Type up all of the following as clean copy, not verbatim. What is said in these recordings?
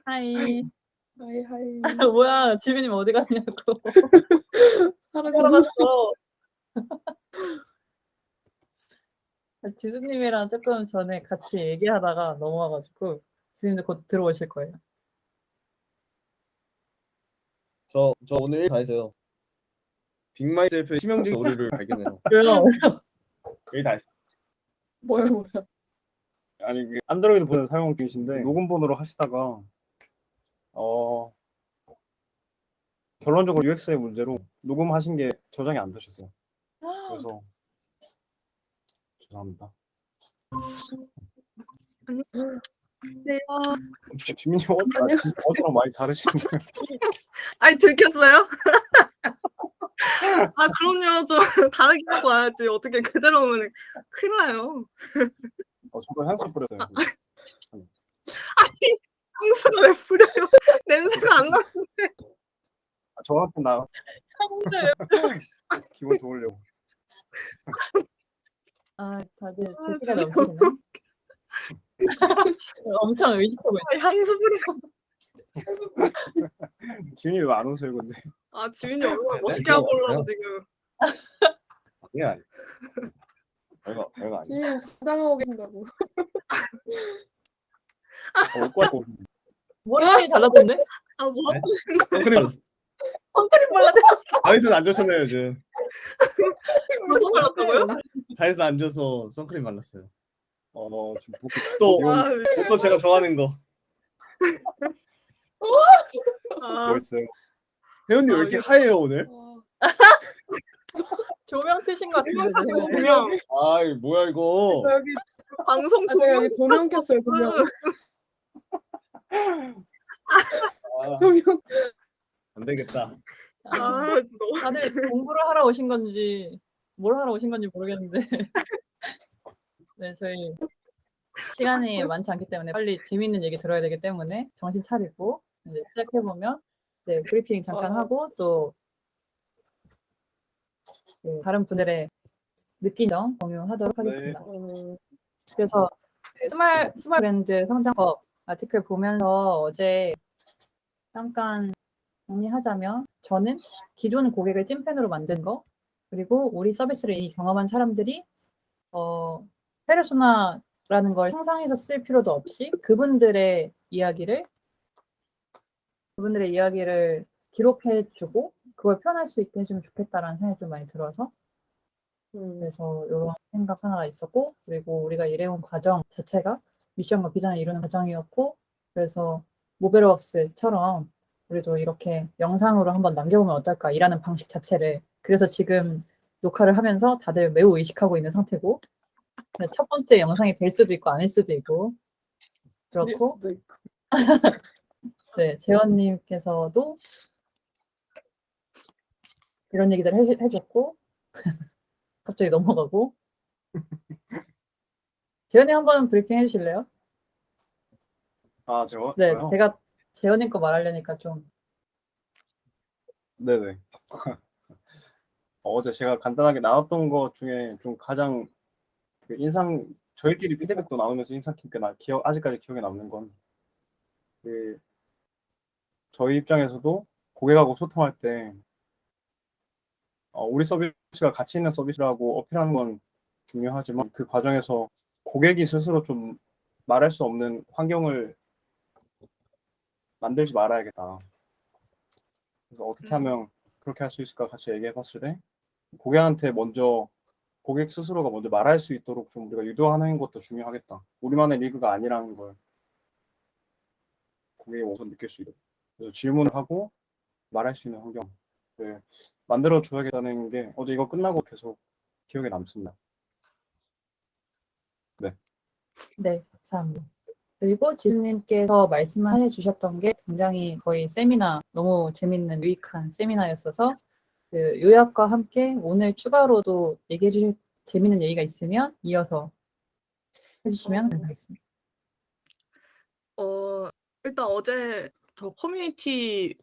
하이. 하이 하이. 뭐야, 지민님 어디 갔냐고. 사라졌어. 지수님이랑 조금 전에 같이 얘기하다가 넘어와가지고 지수님도 곧 들어오실 거예요. 저 오늘 일 다 했어요. 빅마이셀프의 치명적인 오류를 발견해서 왜요? 일 다 했어. 뭐야. 아니 그 안드로이드 버전 사용 중이신데 녹음 번호로 하시다가 결론적으로 UX의 문제로 녹음하신 게 저장이 안 되셨어요. 그래서 죄송합니다. 네. 지민이 어제랑 많이 다르시네요. 아니 들켰어요? 아 그럼요. 좀 다르게 하고 와야지. 어떻게 그대로 오면 큰일 나요. 저도 향수 뿌렸어요. 아니 향수가 왜 뿌려요? 냄새가 안 나. 저한테 나 한데. 기분 좋으려고. 아, 다들 재치가 넘치네. 엄청 의식하고 있어요. 향수 뿌리고. 지민이 왜 안 오세요, 근데? 아 지민이 얼마나 멋있게 네, 하고 들어왔어요. 오려고 지금. 아니야. 별거 아니야. 지금 당당하고 계신다고. 옷 갈고 머리카락이 달라졌네? 아 뭐 네? 하고 싶은 거야? 선크림 발랐어. 선크림 발랐네. 다이슨 안 줬잖아요, 요즘. 무슨 발랐다고요? 다이슨 안 줘서 선크림 발랐어요. 지금 복 또 아, 또 제가 좋아하는 거. 아, 뭐 있어요? 혜연님 왜 이렇게 하얘요 오늘? 조명 트신 것 같은데, 제 생각에. 조명 아이 뭐야 이거. 여기 방송 제가 조명. 여기 조명 켰어요. 조명. 아, 조명. 안 되겠다. 아 너무. 다들 공부를 하러 오신 건지 뭘 하러 오신 건지 모르겠는데 네, 저희 시간이 많지 않기 때문에 빨리 재밌는 얘기 들어야 되기 때문에 정신 차리고 이제 시작해보면 네, 브리핑 잠깐 하고 또 그 다른 분들의 느낀 점 공유하도록 하겠습니다. 그래서 스몰 브랜드 성장법 아티클 보면서 어제 잠깐 정리하자면 저는 기존 고객을 찐팬으로 만든 거 그리고 우리 서비스를 이미 경험한 사람들이 페르소나라는 걸 상상해서 쓸 필요도 없이 그분들의 이야기를 기록해주고 그걸 표현할 수 있게 해주면 좋겠다라는 생각이 좀 많이 들어서 그래서 이런 생각 하나가 있었고 그리고 우리가 일해온 과정 자체가 미션과 비전을 이루는 과정이었고 그래서 모벨워크스처럼 우리도 이렇게 영상으로 한번 남겨보면 어떨까 일하는 방식 자체를 그래서 지금 녹화를 하면서 다들 매우 의식하고 있는 상태고 첫 번째 영상이 될 수도 있고 아닐 수도 있고 그렇고 네, 재원님께서도 이런 얘기들 해줬고 갑자기 넘어가고 재원님 한번 브리핑 해주실래요? 저요? 네, 저요? 제가 재원님 거 말하려니까 좀 네네. 어제 제가 간단하게 나눴던 것 중에 좀 가장 그 저희끼리 피드백도 나누면서 인상 깊게 아직까지 기억에 남는 건 그 저희 입장에서도 고객하고 소통할 때 우리 서비스가 가치 있는 서비스라고 어필하는 건 중요하지만 그 과정에서 고객이 스스로 좀 말할 수 없는 환경을 만들지 말아야겠다. 그래서 어떻게 하면 그렇게 할 수 있을까 같이 얘기해봤을 때 고객 스스로가 먼저 말할 수 있도록 좀 우리가 유도하는 것도 중요하겠다. 우리만의 리그가 아니라는 걸 고객이 우선 느낄 수 있도록. 그래서 질문을 하고 말할 수 있는 환경을 만들어줘야겠다는 게 어제 이거 끝나고 계속 기억에 남습니다. 네, 감사합니다. 그리고 지수님께서 말씀해 주셨던 게 굉장히 거의 세미나, 너무 재밌는 유익한 세미나였어서 그 요약과 함께 오늘 추가로도 얘기해 주실 재밌는 얘기가 있으면 이어서 해주시면 감사하겠습니다. 일단 어제 저 커뮤니티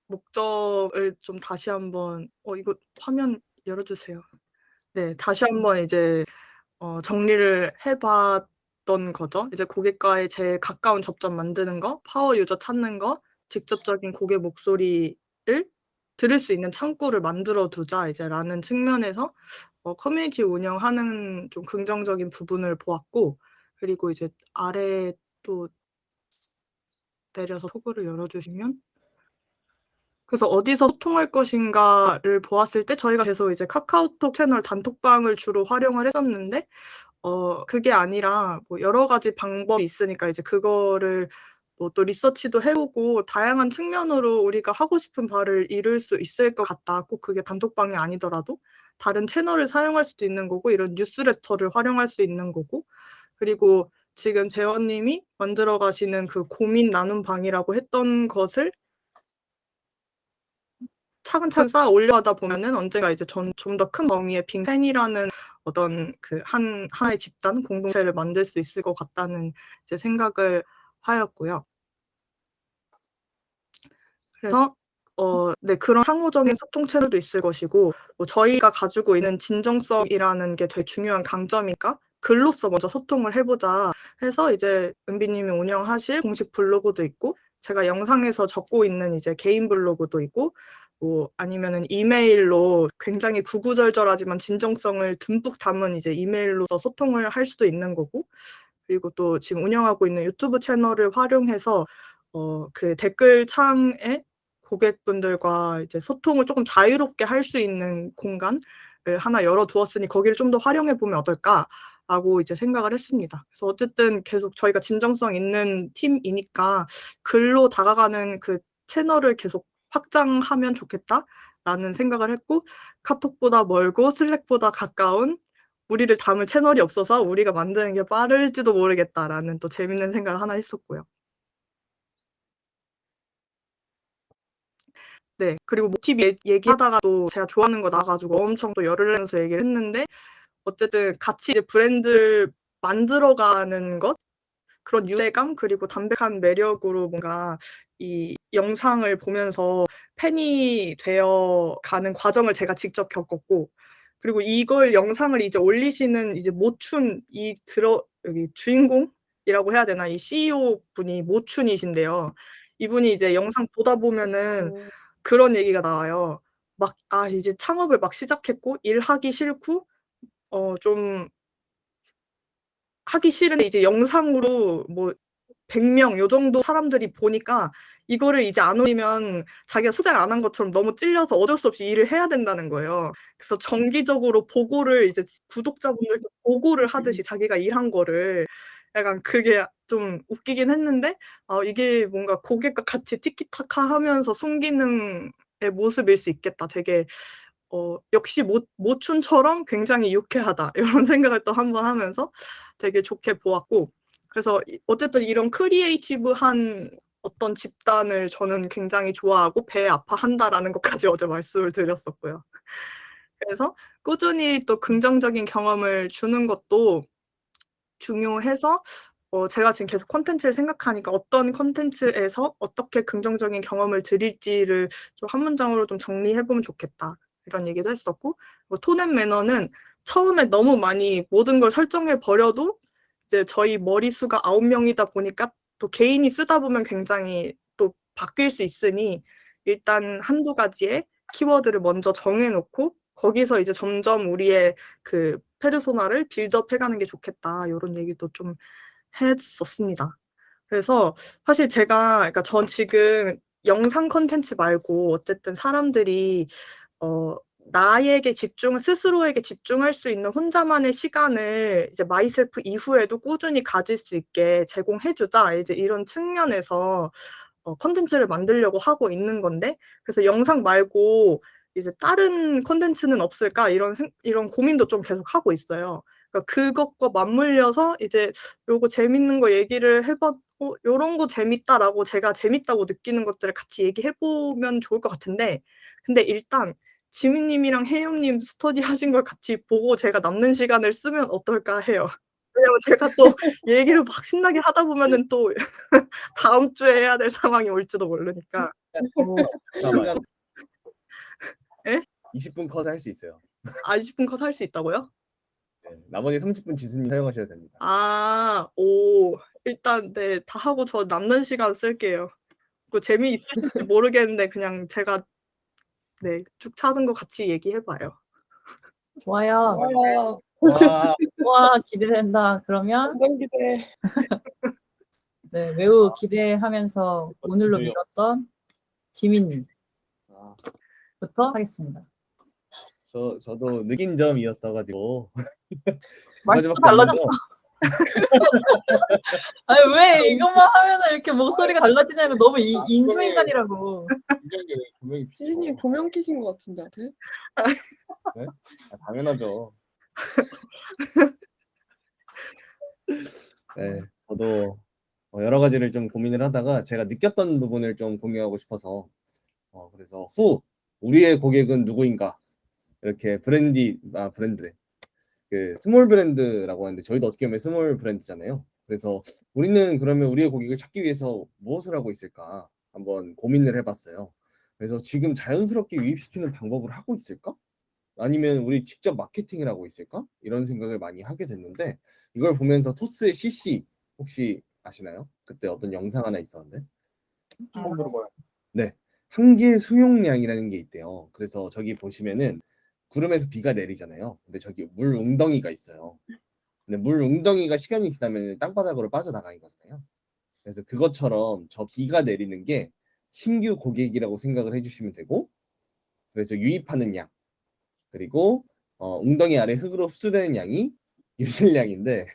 목적을 좀 다시 한번 이거 화면 열어주세요. 네, 다시 한번 이제 정리를 해봤던 있던 거죠. 이제 고객과의 제일 가까운 접점 만드는 거, 파워 유저 찾는 거, 직접적인 고객 목소리를 들을 수 있는 창구를 만들어 두자 이제라는 측면에서 커뮤니티 운영하는 좀 긍정적인 부분을 보았고, 그리고 이제 아래 또 내려서 토글을 열어주시면, 그래서 어디서 소통할 것인가를 보았을 때 저희가 계속 이제 카카오톡 채널 단톡방을 주로 활용을 했었는데 그게 아니라 뭐 여러 가지 방법이 있으니까 이제 그거를 뭐 또 리서치도 해보고 다양한 측면으로 우리가 하고 싶은 바를 이룰 수 있을 것 같다. 꼭 그게 단톡방이 아니더라도 다른 채널을 사용할 수도 있는 거고, 이런 뉴스레터를 활용할 수 있는 거고, 그리고 지금 재원님이 만들어 가시는 그 고민 나눔 방이라고 했던 것을 차근차근 쌓아 올려가다 보면은 언젠가 이제 좀 더 큰 범위의 빅팬이라는 어떤 그 하나의 집단 공동체를 만들 수 있을 것 같다는 이제 생각을 하였고요. 그래서 네, 그런 상호적인 소통 채널도 있을 것이고, 뭐 저희가 가지고 있는 진정성이라는 게 되게 중요한 강점이니까 글로써 먼저 소통을 해보자 해서 이제 은비님이 운영하실 공식 블로그도 있고, 제가 영상에서 적고 있는 이제 개인 블로그도 있고, 뭐 아니면은 이메일로 굉장히 구구절절하지만 진정성을 듬뿍 담은 이제 이메일로서 소통을 할 수도 있는 거고, 그리고 또 지금 운영하고 있는 유튜브 채널을 활용해서 그 댓글창에 고객분들과 이제 소통을 조금 자유롭게 할 수 있는 공간을 하나 열어두었으니 거기를 좀 더 활용해 보면 어떨까라고 이제 생각을 했습니다. 그래서 어쨌든 계속 저희가 진정성 있는 팀이니까 글로 다가가는 그 채널을 계속 확장하면 좋겠다라는 생각을 했고, 카톡보다 멀고 슬랙보다 가까운 우리를 담을 채널이 없어서 우리가 만드는 게 빠를지도 모르겠다라는 또 재밌는 생각을 하나 했었고요. 네, 그리고 모티브 얘기하다가도 제가 좋아하는 거 나와가지고 엄청 또 열을 내면서 얘기를 했는데, 어쨌든 같이 이제 브랜드를 만들어가는 것, 그런 유대감 그리고 담백한 매력으로 뭔가 이 영상을 보면서 팬이 되어 가는 과정을 제가 직접 겪었고, 그리고 이걸 영상을 이제 올리시는 이제 모춘 여기 주인공이라고 해야 되나, 이 CEO 분이 모춘이신데요. 이분이 이제 영상 보다 보면은 그런 얘기가 나와요. 막 이제 창업을 막 시작했고 일하기 싫고 좀 하기 싫은데 이제 영상으로 뭐 100명 요 정도 사람들이 보니까 이거를 이제 안 올리면 자기가 투자를 안 한 것처럼 너무 찔려서 어쩔 수 없이 일을 해야 된다는 거예요. 그래서 정기적으로 보고를 이제 구독자분들께 보고를 하듯이 자기가 일한 거를, 약간 그게 좀 웃기긴 했는데 이게 뭔가 고객과 같이 티키타카 하면서 순기능의 모습일 수 있겠다. 되게 역시 모춘처럼 굉장히 유쾌하다. 이런 생각을 또 한 번 하면서 되게 좋게 보았고, 그래서 어쨌든 이런 크리에이티브한 어떤 집단을 저는 굉장히 좋아하고 배 아파한다라는 것까지 어제 말씀을 드렸었고요. 그래서 꾸준히 또 긍정적인 경험을 주는 것도 중요해서 제가 지금 계속 콘텐츠를 생각하니까 어떤 콘텐츠에서 어떻게 긍정적인 경험을 드릴지를 좀 한 문장으로 좀 정리해보면 좋겠다, 이런 얘기도 했었고, 톤 앤 매너는 처음에 너무 많이 모든 걸 설정해 버려도 이제 저희 머리수가 9명이다 보니까 또 개인이 쓰다 보면 굉장히 또 바뀔 수 있으니 일단 한두 가지의 키워드를 먼저 정해놓고 거기서 이제 점점 우리의 그 페르소나를 빌드업 해가는 게 좋겠다, 이런 얘기도 좀 했었습니다. 그래서 사실 그러니까 전 지금 영상 컨텐츠 말고 어쨌든 사람들이 스스로에게 집중할 수 있는 혼자만의 시간을 이제 마이셀프 이후에도 꾸준히 가질 수 있게 제공해주자, 이제 이런 측면에서 컨텐츠를 만들려고 하고 있는 건데, 그래서 영상 말고 이제 다른 컨텐츠는 없을까, 이런 고민도 좀 계속 하고 있어요. 그러니까 그것과 맞물려서 이제 요거 재밌는 거 얘기를 해봐, 요런 거 재밌다라고 제가 재밌다고 느끼는 것들을 같이 얘기해보면 좋을 것 같은데, 근데 일단 지민님이랑 혜영님 스터디 하신 걸 같이 보고 제가 남는 시간을 쓰면 어떨까 해요. 왜냐면 제가 또 얘기를 막 신나게 하다 보면은 또 다음 주에 해야 될 상황이 올지도 모르니까. 잠깐만. 예? 20분 컷 할 수 있어요. 20분 컷 할 수 있다고요? 네, 나머지 30분 지수님 사용하셔도 됩니다. 일단 네, 다 하고 저 남는 시간 쓸게요. 그 재미있으실지 모르겠는데 그냥 제가 네, 쭉 찾은 거 같이 얘기해봐요. 좋아요. 좋아요. 와, 와, 기대된다. 그러면 완전 기대. 네, 매우 기대하면서 오늘로 미뤘던 지민님부터 아, 하겠습니다. 저도 느낀 점이었어가지고 말투도 가지밖에 달라졌어. 없는데요. 아니 왜 이것만 하면은 이렇게 목소리가 달라지냐고 너무 인조인간이라고. 지수님 조명 켜신 것 같은데. 앞에? 당연하죠. 네, 저도 여러 가지를 좀 고민을 하다가 제가 느꼈던 부분을 좀 공유하고 싶어서 그래서 우리의 고객은 누구인가 이렇게 브랜드래. 그 스몰 브랜드라고 하는데 저희도 어떻게 보면 스몰 브랜드잖아요. 그래서 우리는 그러면 우리의 고객을 찾기 위해서 무엇을 하고 있을까 한번 고민을 해봤어요. 그래서 지금 자연스럽게 유입시키는 방법을 하고 있을까? 아니면 우리 직접 마케팅을 하고 있을까? 이런 생각을 많이 하게 됐는데 이걸 보면서 토스의 CC 혹시 아시나요? 그때 어떤 영상 하나 있었는데 처음 들어봐요. 네, 한계 수용량이라는 게 있대요. 그래서 저기 보시면은 구름에서 비가 내리잖아요. 근데 저기 물 웅덩이가 있어요. 근데 물 웅덩이가 시간이 지나면 땅바닥으로 빠져나가는 거잖아요. 그래서 그것처럼 저 비가 내리는 게 신규 고객이라고 생각을 해주시면 되고, 그래서 유입하는 양, 그리고 웅덩이 아래 흙으로 흡수되는 양이 유실량인데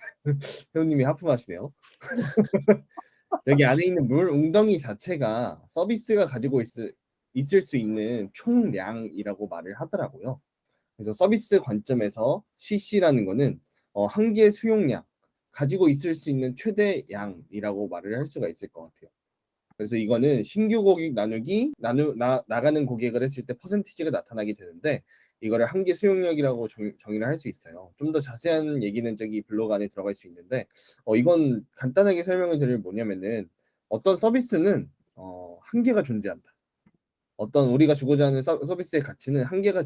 회원님이 하품하시네요. 여기 안에 있는 물 웅덩이 자체가 서비스가 가지고 있을 수 있는 총량이라고 말을 하더라고요. 그래서 서비스 관점에서 CC라는 거는 한계 수용량, 가지고 있을 수 있는 최대 양이라고 말을 할 수가 있을 것 같아요. 그래서 이거는 신규 고객 나가는 고객을 했을 때 퍼센티지가 나타나게 되는데 이거를 한계 수용력이라고 정의를 할 수 있어요. 좀 더 자세한 얘기는 저기 블로그 안에 들어갈 수 있는데 이건 간단하게 설명을 드리면 뭐냐면은 어떤 서비스는 한계가 존재한다. 어떤 우리가 주고자 하는 서비스의 가치는 한계가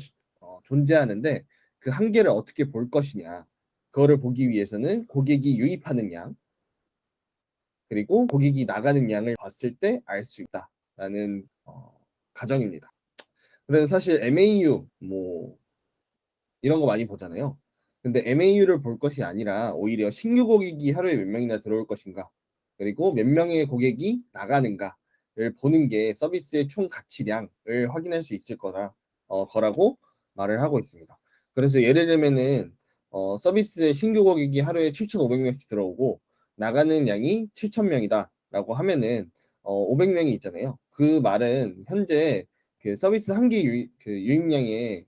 존재하는데 그 한계를 어떻게 볼 것이냐. 그거를 보기 위해서는 고객이 유입하는 양, 그리고 고객이 나가는 양을 봤을 때 알 수 있다라는 가정입니다. 그래서 사실 MAU 뭐 이런 거 많이 보잖아요. 근데 MAU를 볼 것이 아니라 오히려 신규 고객이 하루에 몇 명이나 들어올 것인가, 그리고 몇 명의 고객이 나가는가를 보는 게 서비스의 총 가치량을 확인할 수 있을 거라고 말을 하고 있습니다. 그래서 예를 들면은 서비스의 신규 고객이 하루에 7,500명씩 들어오고 나가는 양이 7,000명이다라고 하면은 500명이 있잖아요. 그 말은 현재 그 서비스 한계 유입량에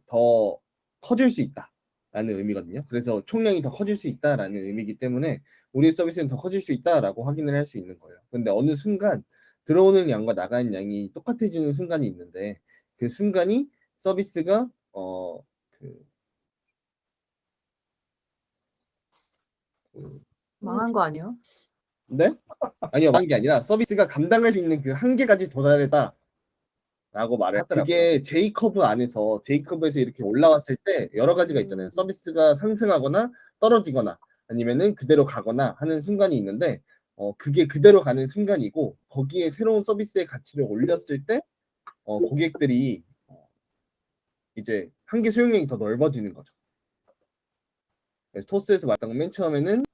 더 커질 수 있다라는 의미거든요. 그래서 총량이 더 커질 수 있다라는 의미이기 때문에 우리의 서비스는 더 커질 수 있다라고 확인을 할 수 있는 거예요. 근데 어느 순간 들어오는 양과 나가는 양이 똑같아지는 순간이 있는데 그 순간이 서비스가 망한 거 아니에요? 네? 아니요, 망한 게 아니라 서비스가 감당할 수 있는 그 한계까지 도달했다. 라고 말을 하더라고요. 그게 제이커브에서 이렇게 올라왔을 때 여러 가지가 있잖아요. 서비스가 상승하거나 떨어지거나 아니면은 그대로 가거나 하는 순간이 있는데 그게 그대로 가는 순간이고 거기에 새로운 서비스의 가치를 올렸을 때 고객들이 이제 한계 수용량이 더 넓어지는 거죠. 그래서 토스에서 말했던 건 맨 처음에는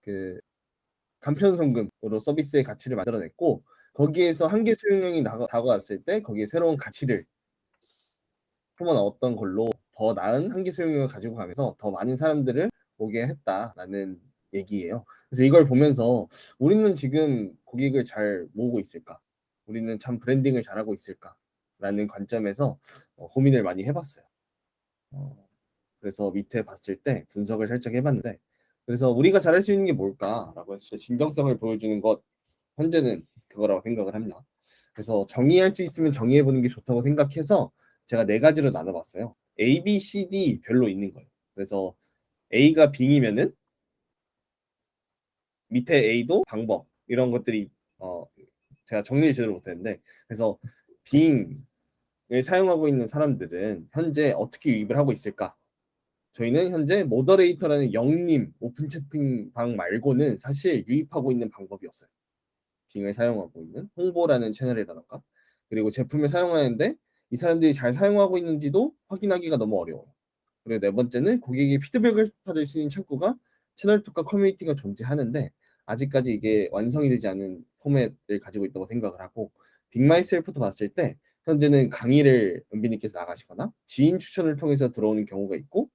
그 간편송금으로 서비스의 가치를 만들어냈고 거기에서 한계 수용량이 다가왔을 때 거기에 새로운 가치를 품어넣었던 걸로 더 나은 한계 수용량을 가지고 가면서 더 많은 사람들을 오게 했다라는 얘기예요. 그래서 이걸 보면서 우리는 지금 고객을 잘 모으고 있을까? 우리는 참 브랜딩을 잘하고 있을까? 라는 관점에서 고민을 많이 해봤어요. 그래서 밑에 봤을 때 분석을 살짝 해봤는데 그래서 우리가 잘할 수 있는 게 뭘까라고 했을 때 진정성을 보여주는 것 현재는 그거라고 생각을 합니다. 그래서 정의할 수 있으면 정의해보는 게 좋다고 생각해서 제가 4가지로 나눠봤어요. A, B, C, D 별로 있는 거예요. 그래서 A가 빙이면은 밑에 A도 방법 이런 것들이 제가 정리를 제대로 못했는데 그래서 빙을 사용하고 있는 사람들은 현재 어떻게 유입을 하고 있을까? 저희는 현재 모더레이터라는 영림 오픈 채팅방 말고는 사실 유입하고 있는 방법이 없어요. 빙을 사용하고 있는 홍보라는 채널이라던가 그리고 제품을 사용하는데 이 사람들이 잘 사용하고 있는지도 확인하기가 너무 어려워요. 그리고 네 번째는 고객의 피드백을 받을 수 있는 창구가 채널톡과 커뮤니티가 존재하는데 아직까지 이게 완성이 되지 않은 포맷을 가지고 있다고 생각을 하고 빅마이셀프도 봤을 때 현재는 강의를 은비님께서 나가시거나 지인 추천을 통해서 들어오는 경우가 있고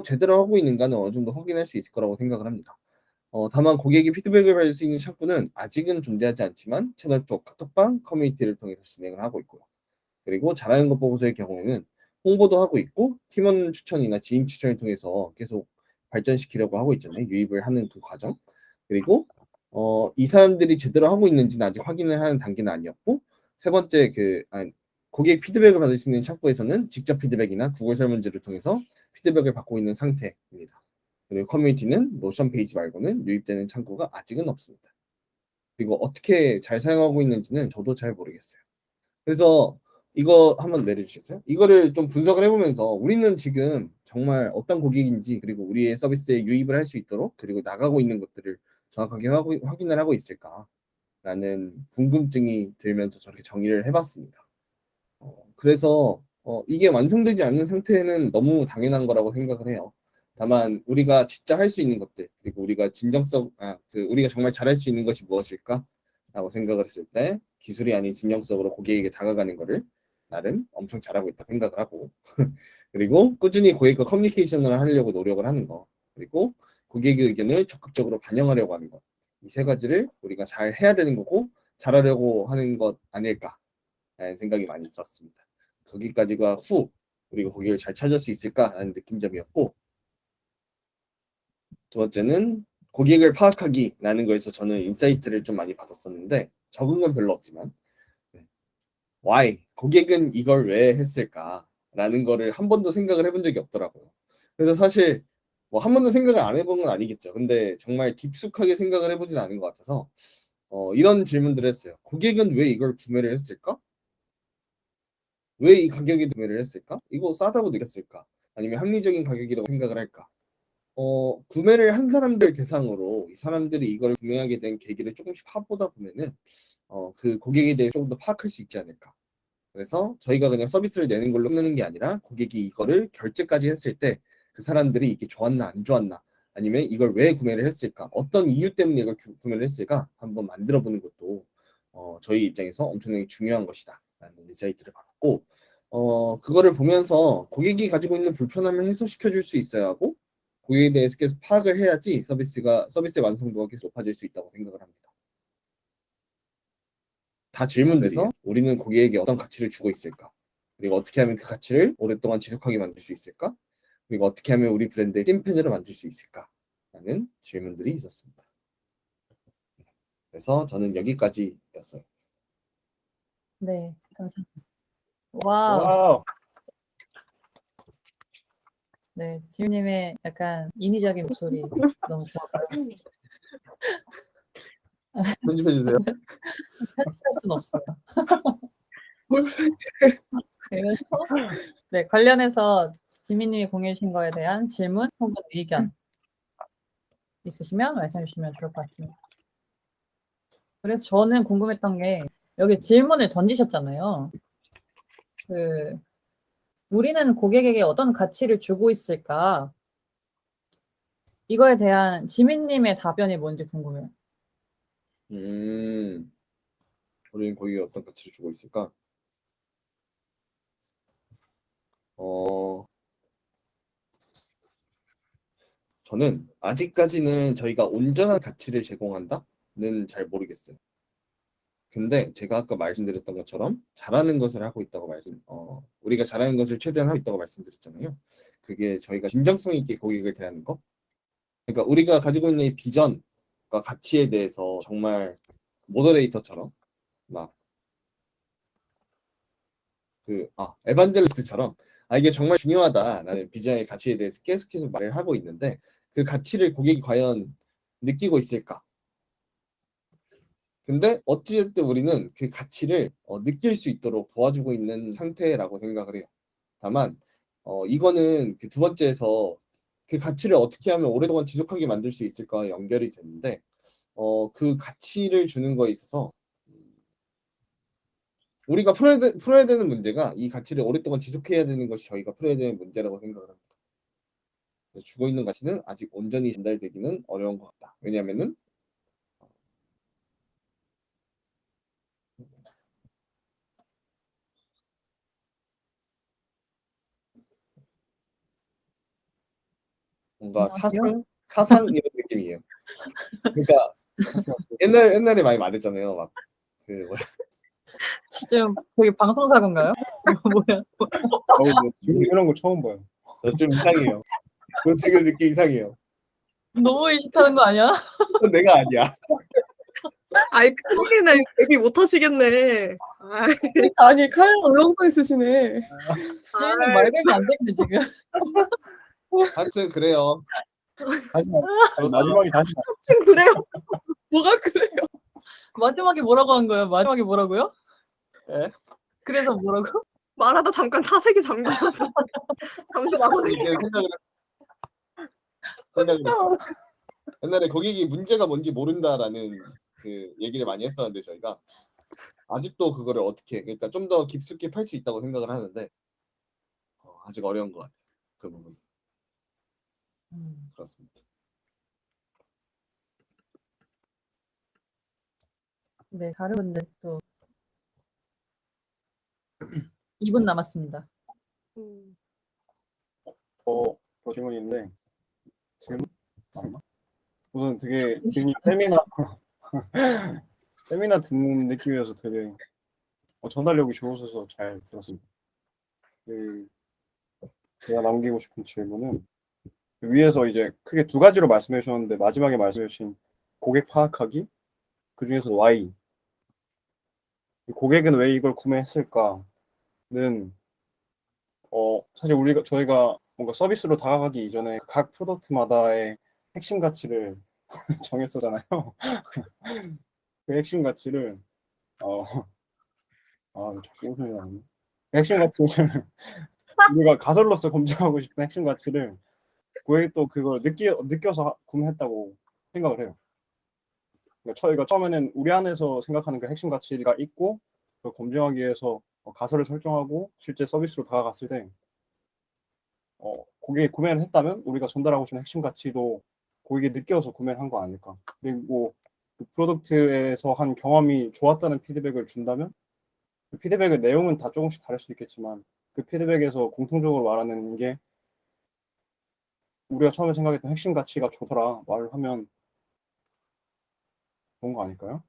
제대로 하고 있는가는 어느 정도 확인할 수 있을 거라고 생각을 합니다. 다만 고객이 피드백을 받을 수 있는 창구는 아직은 존재하지 않지만 채널톡, 카톡방, 커뮤니티를 통해서 진행을 하고 있고요. 그리고 잘하는 것 보고서의 경우에는 홍보도 하고 있고 팀원 추천이나 지인 추천을 통해서 계속 발전시키려고 하고 있잖아요. 유입을 하는 그 과정. 그리고 이 사람들이 제대로 하고 있는지는 아직 확인을 하는 단계는 아니었고 세 번째 고객 피드백을 받을 수 있는 창구에서는 직접 피드백이나 구글 설문지를 통해서 피드백을 받고 있는 상태입니다. 그리고 커뮤니티는 노션 페이지 말고는 유입되는 창구가 아직은 없습니다. 그리고 어떻게 잘 사용하고 있는지는 저도 잘 모르겠어요. 그래서 이거 한번 내려주시겠어요? 이거를 좀 분석을 해보면서 우리는 지금 정말 어떤 고객인지 그리고 우리의 서비스에 유입을 할 수 있도록 그리고 나가고 있는 것들을 정확하게 확인을 하고 있을까라는 궁금증이 들면서 저렇게 정의를 해봤습니다. 그래서 이게 완성되지 않는 상태는 너무 당연한 거라고 생각을 해요. 다만 우리가 진짜 할 수 있는 것들 그리고 우리가 우리가 정말 잘할 수 있는 것이 무엇일까? 라고 생각을 했을 때 기술이 아닌 진정성으로 고객에게 다가가는 거를 나름 엄청 잘하고 있다 생각을 하고 그리고 꾸준히 고객과 커뮤니케이션을 하려고 노력을 하는 거 그리고 고객의 의견을 적극적으로 반영하려고 하는 것 이 세 가지를 우리가 잘 해야 되는 거고 잘하려고 하는 것 아닐까라는 생각이 많이 들었습니다. 거기까지가 우리가 고객을 잘 찾을 수 있을까라는 느낌점이었고 두 번째는 고객을 파악하기라는 거에서 저는 인사이트를 좀 많이 받았었는데 적은 건 별로 없지만 why? 고객은 이걸 왜 했을까? 라는 거를 한 번도 생각을 해본 적이 없더라고요. 그래서 사실 뭐 한 번도 생각을 안 해본 건 아니겠죠. 근데 정말 깊숙하게 생각을 해보진 않은 것 같아서 이런 질문들을 했어요. 고객은 왜 이걸 구매를 했을까? 왜 이 가격에 구매를 했을까? 이거 싸다고 느꼈을까? 아니면 합리적인 가격이라고 생각을 할까? 구매를 한 사람들 대상으로 이 사람들이 이걸 구매하게 된 계기를 조금씩 파보다 보면은 그 고객에 대해 조금 더 파악할 수 있지 않을까. 그래서 저희가 그냥 서비스를 내는 걸로 끝내는 게 아니라 고객이 이거를 결제까지 했을 때 그 사람들이 이게 좋았나 안 좋았나 아니면 이걸 왜 구매를 했을까 어떤 이유 때문에 이걸 구매를 했을까 한번 만들어 보는 것도 저희 입장에서 엄청나게 중요한 것이다 라는 인사이트를 받았고 그거를 보면서 고객이 가지고 있는 불편함을 해소시켜 줄 수 있어야 하고 고객에 대해서 계속 파악을 해야지 서비스의 완성도가 계속 높아질 수 있다고 생각을 합니다. 다 질문들이에요. 우리는 고객에게 어떤 가치를 주고 있을까? 그리고 어떻게 하면 그 가치를 오랫동안 지속하게 만들 수 있을까? 그리고 어떻게 하면 우리 브랜드의 찐팬으로 만들 수 있을까? 라는 질문들이 있었습니다. 그래서 저는 여기까지였어요. 네, 감사합니다. 와우. 와우. 네, 지우님의 약간 인위적인 목소리 너무 좋았고요. 편집해 주세요. 편집할 수는 없어요. 그래서 네, 관련해서 지민님이 공유해 주신 거에 대한 질문 혹은 의견 있으시면 말씀해 주시면 좋을 것 같습니다. 그래서 저는 궁금했던 게 여기 질문을 던지셨잖아요. 우리는 고객에게 어떤 가치를 주고 있을까? 이거에 대한 지민님의 답변이 뭔지 궁금해요. 우리는 고객에게 어떤 가치를 주고 있을까? 저는 아직까지는 저희가 온전한 가치를 제공한다는 잘 모르겠어요. 근데 제가 아까 말씀드렸던 것처럼 잘하는 것을 하고 있다고 우리가 잘하는 것을 최대한 하고 있다고 말씀드렸잖아요. 그게 저희가 진정성 있게 고객을 대하는 거. 그러니까 우리가 가지고 있는 이 비전과 가치에 대해서 정말 모더레이터처럼 막 에반젤리스트처럼 이게 정말 중요하다. 나는 비전의 가치에 대해서 계속 말을 하고 있는데 그 가치를 고객이 과연 느끼고 있을까? 근데 어찌됐든 우리는 그 가치를 느낄 수 있도록 도와주고 있는 상태라고 생각을 해요. 다만 이거는 그 두 번째에서 그 가치를 어떻게 하면 오랫동안 지속하게 만들 수 있을까 연결이 되는데 그 가치를 주는 거에 있어서 우리가 풀어야 되는 문제가 이 가치를 오랫동안 지속해야 되는 것이 저희가 풀어야 되는 문제라고 생각을 합니다. 그래서 죽어 있는 가치는 아직 온전히 전달되기는 어려운 것 같다. 왜냐하면은 뭔가 안녕하세요. 사상 이런 느낌이에요. 그러니까 옛날에 많이 말했잖아요. 막 그 지금 되게 방송사고인가요? 뭐야? 지금 이런 거 처음 봐요. 좀 이상해요. 저 지금 느낌 이상해요. 너무 의식하는 거 아니야? 그건 내가 아니야. 아이 큰일이네. 얘기 못 하시겠네. 아이, 아니 카메라 울렁거 있으시네. 지금 말 걸면 안 되는데 지금. 하여튼 그래요. 하지만 마지막에 다시 지금 그래요. 뭐가 그래요? 마지막에 뭐라고 한 거예요? 마지막에 뭐라고요? 예? 그래서 뭐라고? 말하다 잠깐 사색이 잠기셨어. 잠시 나오는 이제 생각을 옛날에 고객이 문제가 뭔지 모른다라는 그 얘기를 많이 했었는데 저희가 아직도 그거를 어떻게 그러니까 좀 더 깊숙이 팔 수 있다고 생각을 하는데 아직 어려운 것 같아요. 그 부분 그렇습니다. 네, 다른 분들 또 2분 남았습니다. 더 질문이 있는데 질문 맞나? 우선 되게 괜히 세미나 듣는 느낌이어서 되게 전달력이 좋으셔서 잘 들었습니다. 제가 남기고 싶은 질문은 위에서 이제 크게 두 가지로 말씀해 주셨는데 마지막에 말씀해 주신 고객 파악하기 그 중에서 Y 고객은 왜 이걸 구매했을까는 사실 저희가 뭔가 서비스로 다가가기 이전에 각 프로덕트마다의 핵심 가치를 정했었잖아요. 그 핵심 가치를 자꾸 웃음이 나네. 핵심 가치를 우리가 가설로서 검증하고 싶은 핵심 가치를 고객이 또 그걸 느껴서 구매했다고 생각을 해요. 그러니까 저희가 처음에는 우리 안에서 생각하는 그 핵심 가치가 있고 그걸 검증하기 위해서 가설을 설정하고 실제 서비스로 다가갔을 때 고객이 구매를 했다면 우리가 전달하고 싶은 핵심 가치도 고객이 느껴서 구매를 한 거 아닐까. 그리고 그 프로덕트에서 한 경험이 좋았다는 피드백을 준다면 그 피드백의 내용은 다 조금씩 다를 수 있겠지만 그 피드백에서 공통적으로 말하는 게 우리가 처음에 생각했던 핵심 가치가 좋더라 말을 하면 좋은 거 아닐까요?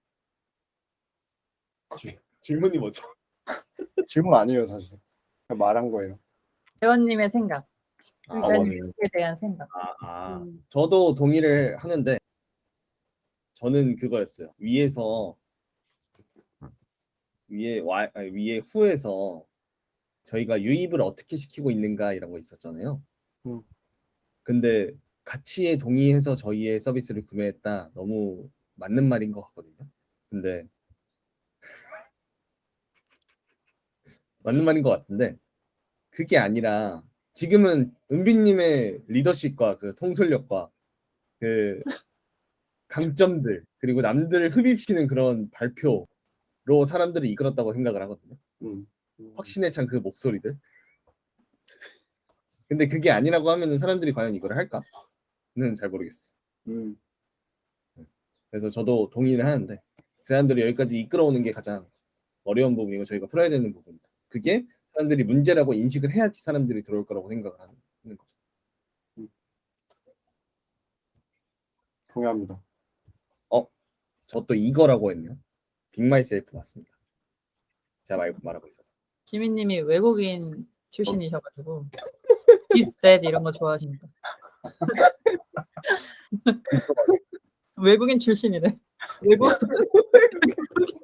질문이 뭐죠? 질문 아니에요 사실. 그냥 말한 거예요. 회원님의 생각, 맞아요. 에 대한 생각. 저도 동의를 하는데 저는 그거였어요. 위에 후에서 저희가 유입을 어떻게 시키고 있는가 이런 거 있었잖아요. 근데 가치에 동의해서 저희의 서비스를 구매했다. 너무 맞는 말인 것 같거든요. 근데 맞는 말인 것 같은데 그게 아니라 지금은 은빈님의 리더십과 그 통솔력과 그 강점들 그리고 남들을 흡입시키는 그런 발표로 사람들을 이끌었다고 생각을 하거든요. 확신에 찬 그 목소리들. 근데 그게 아니라고 하면은 사람들이 과연 이걸 할까는 잘 모르겠어. 그래서 저도 동의를 하는데 그 사람들이 여기까지 이끌어오는 게 가장 어려운 부분이고 저희가 풀어야 되는 부분이다. 그게 사람들이 문제라고 인식을 해야지 사람들이 들어올 거라고 생각을 하는 거죠. 동의합니다. 저 또 이거라고 했네요. 빅마이셀프 맞습니다. 제가 말하고 있어요. 지민님이 외국인 출신이셔가지고 is that 이런 거 좋아하십니다. 외국인 출신이래. 외국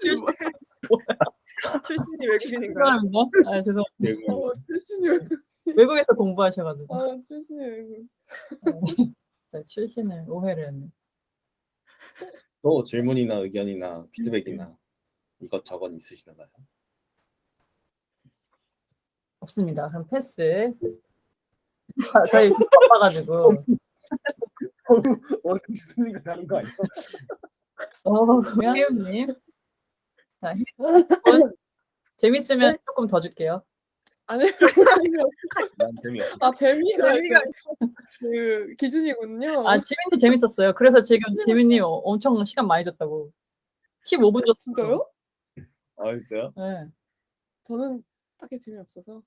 출신 출신이 외국인인가요? 죄송합니다. 아 죄송합니다. 출신이 외국에서 공부하셔가지고 출신이 외국. 네, 출신을 오해를 했네. 또 질문이나 의견이나 피드백이나 이것저것 있으시나봐요? 없습니다. 그럼 패스. 저희 바빠가지고. 오늘 교수님이 하는 거 아니야? 그러면 혜윤님. 자, 재밌으면 네? 조금 더 줄게요. 아니 난 재미없어. 아 재미가 재미가 그 기준이군요. 아, 지민님 재밌었어요. 그래서 지금 지민님 엄청 시간 많이 줬다고. 15분 줬어요. 진짜요? 아, 있어요? 네. 저는 딱히 재미없어서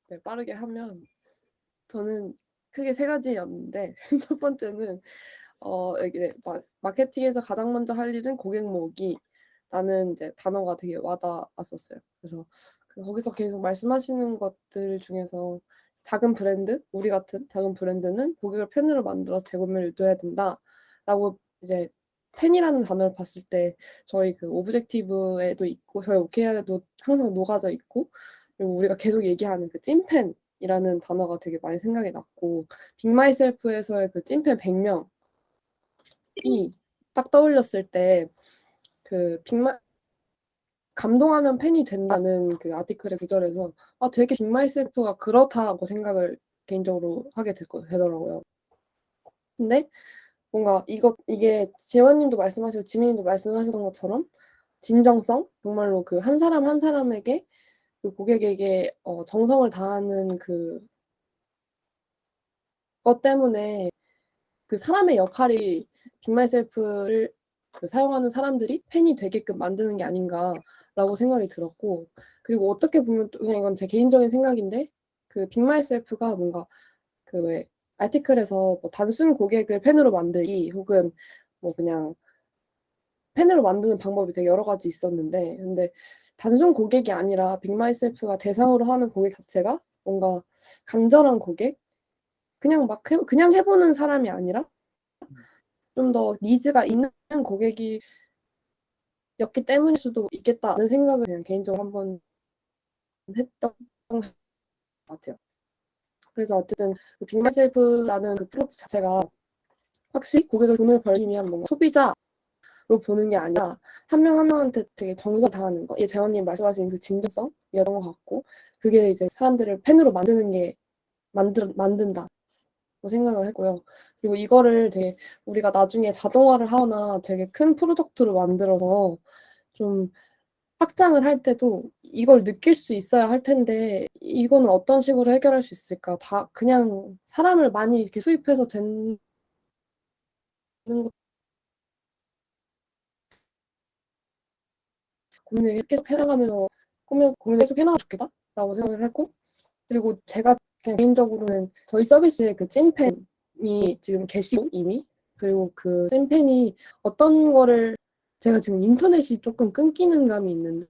네, 빠르게 하면 저는 크게 세 가지였는데 첫 번째는 이게 마케팅에서 가장 먼저 할 일은 고객 모으기라는 이제 단어가 되게 와닿았었어요. 그래서 거기서 계속 말씀하시는 것들 중에서 작은 브랜드, 우리 같은 작은 브랜드는 고객을 팬으로 만들어서 재구매를 유도해야 된다라고 이제 팬이라는 단어를 봤을 때 저희 그 오브젝티브에도 있고 저희 OKR에도 항상 녹아져 있고 그리고 우리가 계속 얘기하는 그 찐팬이라는 단어가 되게 많이 생각이 났고 빅마이셀프에서의 그 찐팬 100명이 딱 떠올렸을 때 그 감동하면 팬이 된다는 그 아티클의 구절에서 되게 빅마이셀프가 그렇다고 생각을 개인적으로 하게 되더라고요. 근데 뭔가 이게 재원님도 말씀하시고 지민님도 말씀하셨던 것처럼 진정성 정말로 그 한 사람 한 사람에게 그 고객에게 정성을 다하는 그 것 때문에 그 사람의 역할이 빅마이셀프를 그 사용하는 사람들이 팬이 되게끔 만드는 게 아닌가라고 생각이 들었고 그리고 어떻게 보면 또 그냥 이건 제 개인적인 생각인데 그 빅마이셀프가 뭔가 그 왜 아티클에서 뭐 단순 고객을 팬으로 만들기 혹은 뭐 그냥 팬으로 만드는 방법이 되게 여러 가지 있었는데 근데 단순 고객이 아니라 빅마이셀프가 대상으로 하는 고객 자체가 뭔가 간절한 고객 그냥 해보는 사람이 아니라 좀 더 니즈가 있는 고객이었기 때문일 수도 있겠다는 생각을 그냥 개인적으로 한번 했던 것 같아요. 그래서 어쨌든 그 빅마이셀프라는 그 프로젝트 자체가 확실히 고객을 돈을 벌기 위한 뭔가 소비자로 보는 게 아니라 한 명 한 명한테 되게 정성을 다하는 거. 재원님 말씀하신 그 진정성이었던 것 같고 그게 이제 사람들을 팬으로 만드는 게 만든다. 생각을 했고요. 그리고 이거를 되게 우리가 나중에 자동화를 하거나 되게 큰 프로덕트로 만들어서 좀 확장을 할 때도 이걸 느낄 수 있어야 할 텐데 이거는 어떤 식으로 해결할 수 있을까? 다 그냥 사람을 많이 이렇게 수입해서 되는 거 고민을 계속 해나가면서 고민을 계속 해나가면 좋겠다라고 생각을 했고 그리고 제가 그냥 개인적으로는 저희 서비스의 그 찐팬이 지금 계시고 이미 그리고 그 찐팬이 어떤 거를 제가 지금 인터넷이 조금 끊기는 감이 있는데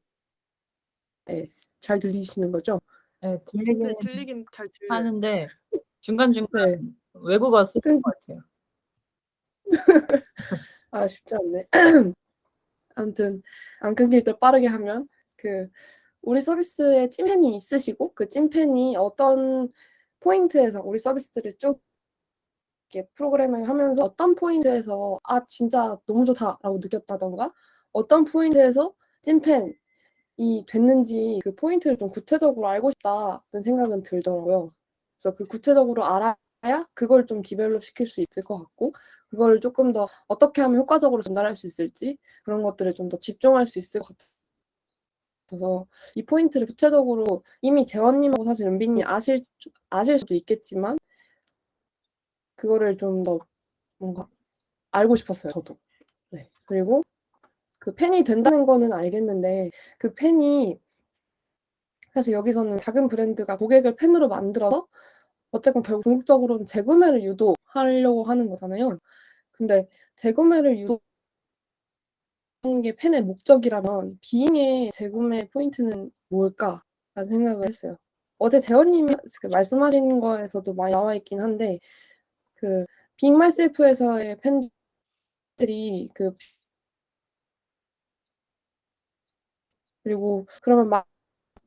잘 들리시는 거죠? 네, 네, 들리긴 들리긴 잘 들려요. 하는데 중간중간 네. 외국어 쓰는 것 같아요. 아 쉽지 않네. 아무튼 안 끊길 때 빠르게 하면 그 우리 서비스에 찐팬이 있으시고 그 찐팬이 어떤 포인트에서 우리 서비스를 쭉 이렇게 프로그램을 하면서 어떤 포인트에서 진짜 너무 좋다라고 느꼈다던가 어떤 포인트에서 찐팬이 됐는지 그 포인트를 좀 구체적으로 알고 싶다는 생각은 들더라고요. 그래서 그 구체적으로 알아야 그걸 좀 디벨롭 시킬 수 있을 것 같고 그걸 조금 더 어떻게 하면 효과적으로 전달할 수 있을지 그런 것들을 좀 더 집중할 수 있을 것 같아서 이 포인트를 구체적으로 이미 재원님하고 사실 은비님이 아실 수도 있겠지만 그거를 좀 더 뭔가 알고 싶었어요, 저도. 네. 그리고 그 팬이 된다는 거는 알겠는데 그 팬이 사실 여기서는 작은 브랜드가 고객을 팬으로 만들어서 어쨌건 결국 궁극적으로는 재구매를 유도하려고 하는 거잖아요. 근데 재구매를 유도하는 게 팬의 목적이라면 비잉의 재구매 포인트는 뭘까라는 생각을 했어요. 어제 재원님이 그 말씀하신 거에서도 많이 나와 있긴 한데 그 빅마이셀프에서의 팬들이 그 그리고 그러면 막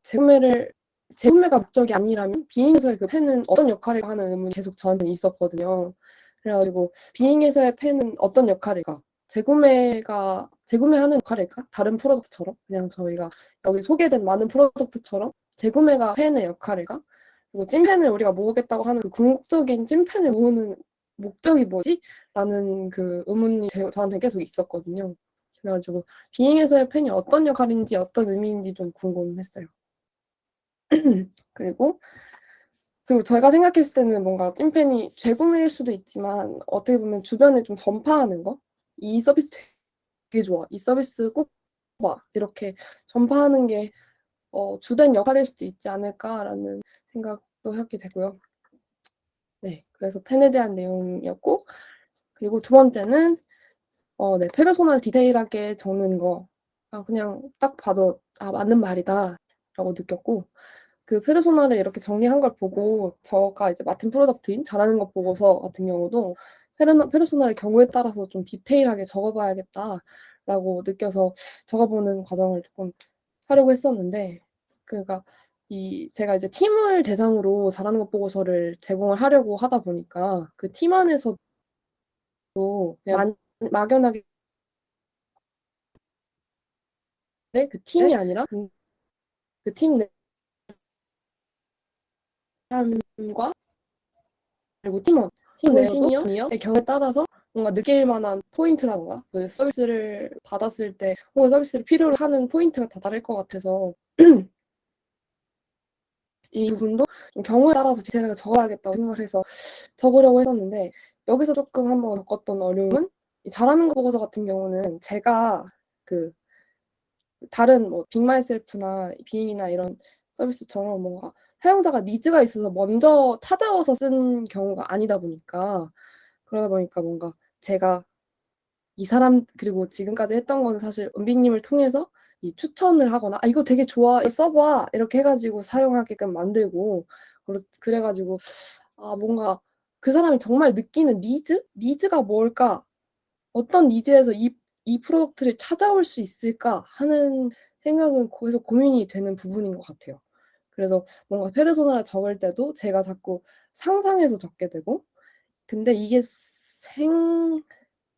재구매가 목적이 아니라면 비잉에서의 그 팬은 어떤 역할을 하는 의문이 계속 저한테는 있었거든요. 그래가지고 비잉에서의 팬은 어떤 역할일까? 재구매하는 역할일까? 다른 프로덕트처럼 그냥 저희가 여기 소개된 많은 프로덕트처럼 재구매가 팬의 역할일까? 그리고 찐팬을 우리가 모으겠다고 하는 그 궁극적인 찐팬을 모으는 목적이 뭐지? 라는 그 의문이 저한테 계속 있었거든요. 그래가지고 비잉에서의 팬이 어떤 역할인지 어떤 의미인지 좀 궁금했어요. 그리고 저희가 생각했을 때는 뭔가 찐팬이 재구매일 수도 있지만 어떻게 보면 주변에 좀 전파하는 거? 이 서비스 되게 좋아. 이 서비스 꼭 봐. 이렇게 전파하는 게 주된 역할일 수도 있지 않을까라는 생각도 하게 되고요. 네, 그래서 팬에 대한 내용이었고, 그리고 두 번째는 네, 페르소나를 디테일하게 적는 거. 그냥 딱 봐도 맞는 말이다 라고 느꼈고, 그 페르소나를 이렇게 정리한 걸 보고 저가 이제 맡은 프로덕트인 잘하는 것 보고서 같은 경우도 페르소나를 경우에 따라서 좀 디테일하게 적어봐야겠다라고 느껴서 적어보는 과정을 조금 하려고 했었는데, 그러니까 제가 이제 팀을 대상으로 잘하는 것 보고서를 제공을 하려고 하다 보니까 그 팀 안에서도 그냥 막연하게 그 팀이 아니라 그 팀 내 사람과 그리고 팀 내 시니어, 주니어의 경우에 따라서 뭔가 느낄 만한 포인트라던가 그 서비스를 받았을 때 혹은 서비스를 필요로 하는 포인트가 다 다를 것 같아서 이 부분도 좀 경우에 따라서 디테일하게 적어야겠다고 생각을 해서 적으려고 했었는데 여기서 조금 한번 겪었던 어려움은 이 잘하는 거 보고서 같은 경우는 제가 그 다른 뭐 빅마이셀프나 비잉이나 이런 서비스처럼 뭔가 사용자가 니즈가 있어서 먼저 찾아와서 쓴 경우가 아니다 보니까 그러다 보니까 뭔가 제가 이 사람 그리고 지금까지 했던 거는 사실 은비님을 통해서 이 추천을 하거나 이거 되게 좋아 이거 써봐 이렇게 해가지고 사용하게끔 만들고 그래가지고 뭔가 그 사람이 정말 느끼는 니즈가 뭘까 어떤 니즈에서 이 프로덕트를 찾아올 수 있을까 하는 생각은 거기서 고민이 되는 부분인 것 같아요. 그래서 뭔가 페르소나를 적을 때도 제가 자꾸 상상해서 적게 되고 근데 이게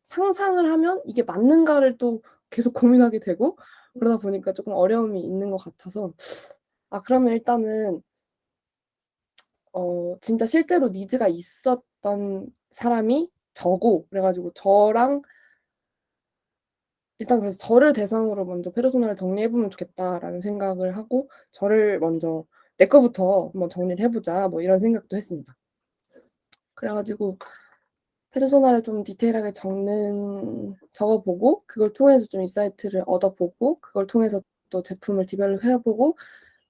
상상을 하면 이게 맞는가를 또 계속 고민하게 되고 그러다 보니까 조금 어려움이 있는 것 같아서 그러면 일단은 진짜 실제로 니즈가 있었던 사람이 저고 그래가지고 저랑 일단 그래서 저를 대상으로 먼저 페르소나를 정리해보면 좋겠다라는 생각을 하고 저를 먼저 내 거부터 한번 정리를 해보자 뭐 이런 생각도 했습니다. 그래가지고 페르소나를 좀 디테일하게 적어보고 그걸 통해서 좀 인사이트를 얻어보고 그걸 통해서 또 제품을 디벨롭 해보고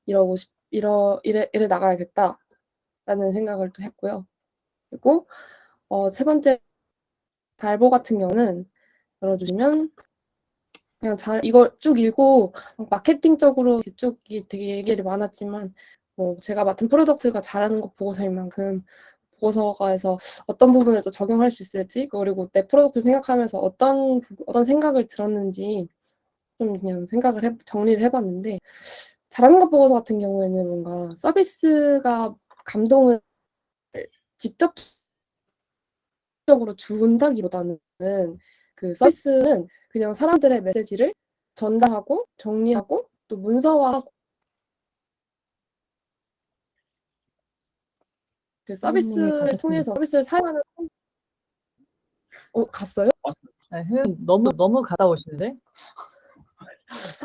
이래 나가야겠다라는 생각을 또 했고요. 그리고 세 번째 발보 같은 경우는 열어주시면 그냥 이걸 쭉 읽고 마케팅적으로 쭉 되게 얘기를 많았지만 뭐 제가 맡은 프로덕트가 잘하는 것 보고서인 만큼 보고서가에서 어떤 부분을 또 적용할 수 있을지 그리고 내 프로덕트 생각하면서 어떤 생각을 들었는지 좀 그냥 정리를 해봤는데 잘하는 것 보고서 같은 경우에는 뭔가 서비스가 감동을 직접적으로 준다기보다는 그 서비스는 그냥 사람들의 메시지를 전달하고 정리하고 또 문서화하고 그 서비스를 통해서 서비스를 사용하는 갔어요? 네, 너무 갔다 오시는데?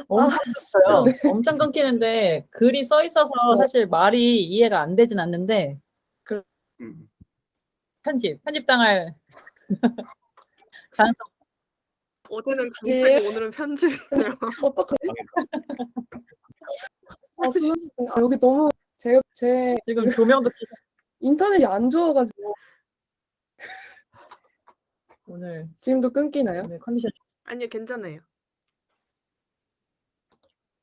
엄청 끊겨요. 네. 엄청 끊기는데 글이 써 있어서 사실 말이 이해가 안 되진 않는데 편집당할 가능성 어제는 강퇴고 오늘은 편집이에요. 어떡하지? 여기 너무 제 지금 조명도 켜서 인터넷이 안 좋아가지고 오늘 지금도 끊기나요? 컨디션 아니요, 괜찮아요.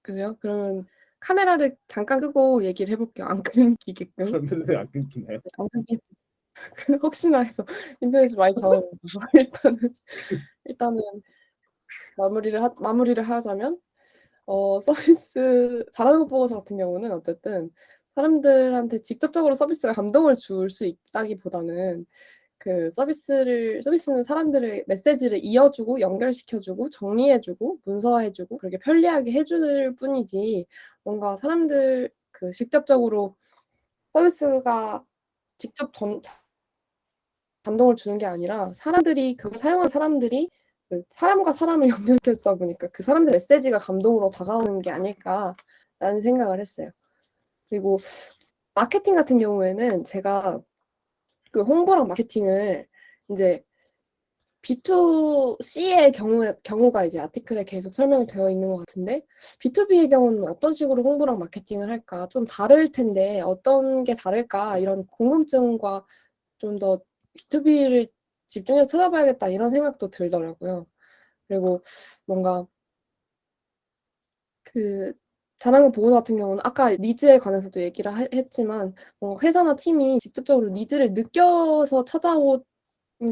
그래요? 그러면 카메라를 잠깐 끄고 얘기를 해볼게요. 안 끊기게끔. 그러면 안 끊기나요? 안 끊기지. 혹시나 해서 인터넷이 많이 잡아서 일단은 마무리를 하자면 서비스 잘하는 것 보고서 같은 경우는 어쨌든 사람들한테 직접적으로 서비스가 감동을 줄 수 있다기보다는 그 서비스는 사람들의 메시지를 이어주고 연결시켜주고 정리해주고 문서화해주고 그렇게 편리하게 해줄 뿐이지 뭔가 사람들 그 직접적으로 서비스가 직접 감동을 주는 게 아니라 사람들이 그걸 사용한 사람들이 그 사람과 사람을 연결시켜 주다 보니까 그 사람들 메시지가 감동으로 다가오는 게 아닐까라는 생각을 했어요. 그리고 마케팅 같은 경우에는 제가 그 홍보랑 마케팅을 이제 B2C의 경우가 이제 아티클에 계속 설명이 되어 있는 것 같은데 B2B의 경우는 어떤 식으로 홍보랑 마케팅을 할까? 좀 다를 텐데 어떤 게 다를까? 이런 궁금증과 좀 더 B2B를 집중해서 찾아봐야겠다 이런 생각도 들더라고요. 그리고 뭔가 그 자랑의 보고서 같은 경우는 아까 니즈에 관해서도 얘기를 했지만 뭔가 회사나 팀이 직접적으로 니즈를 느껴서 찾아온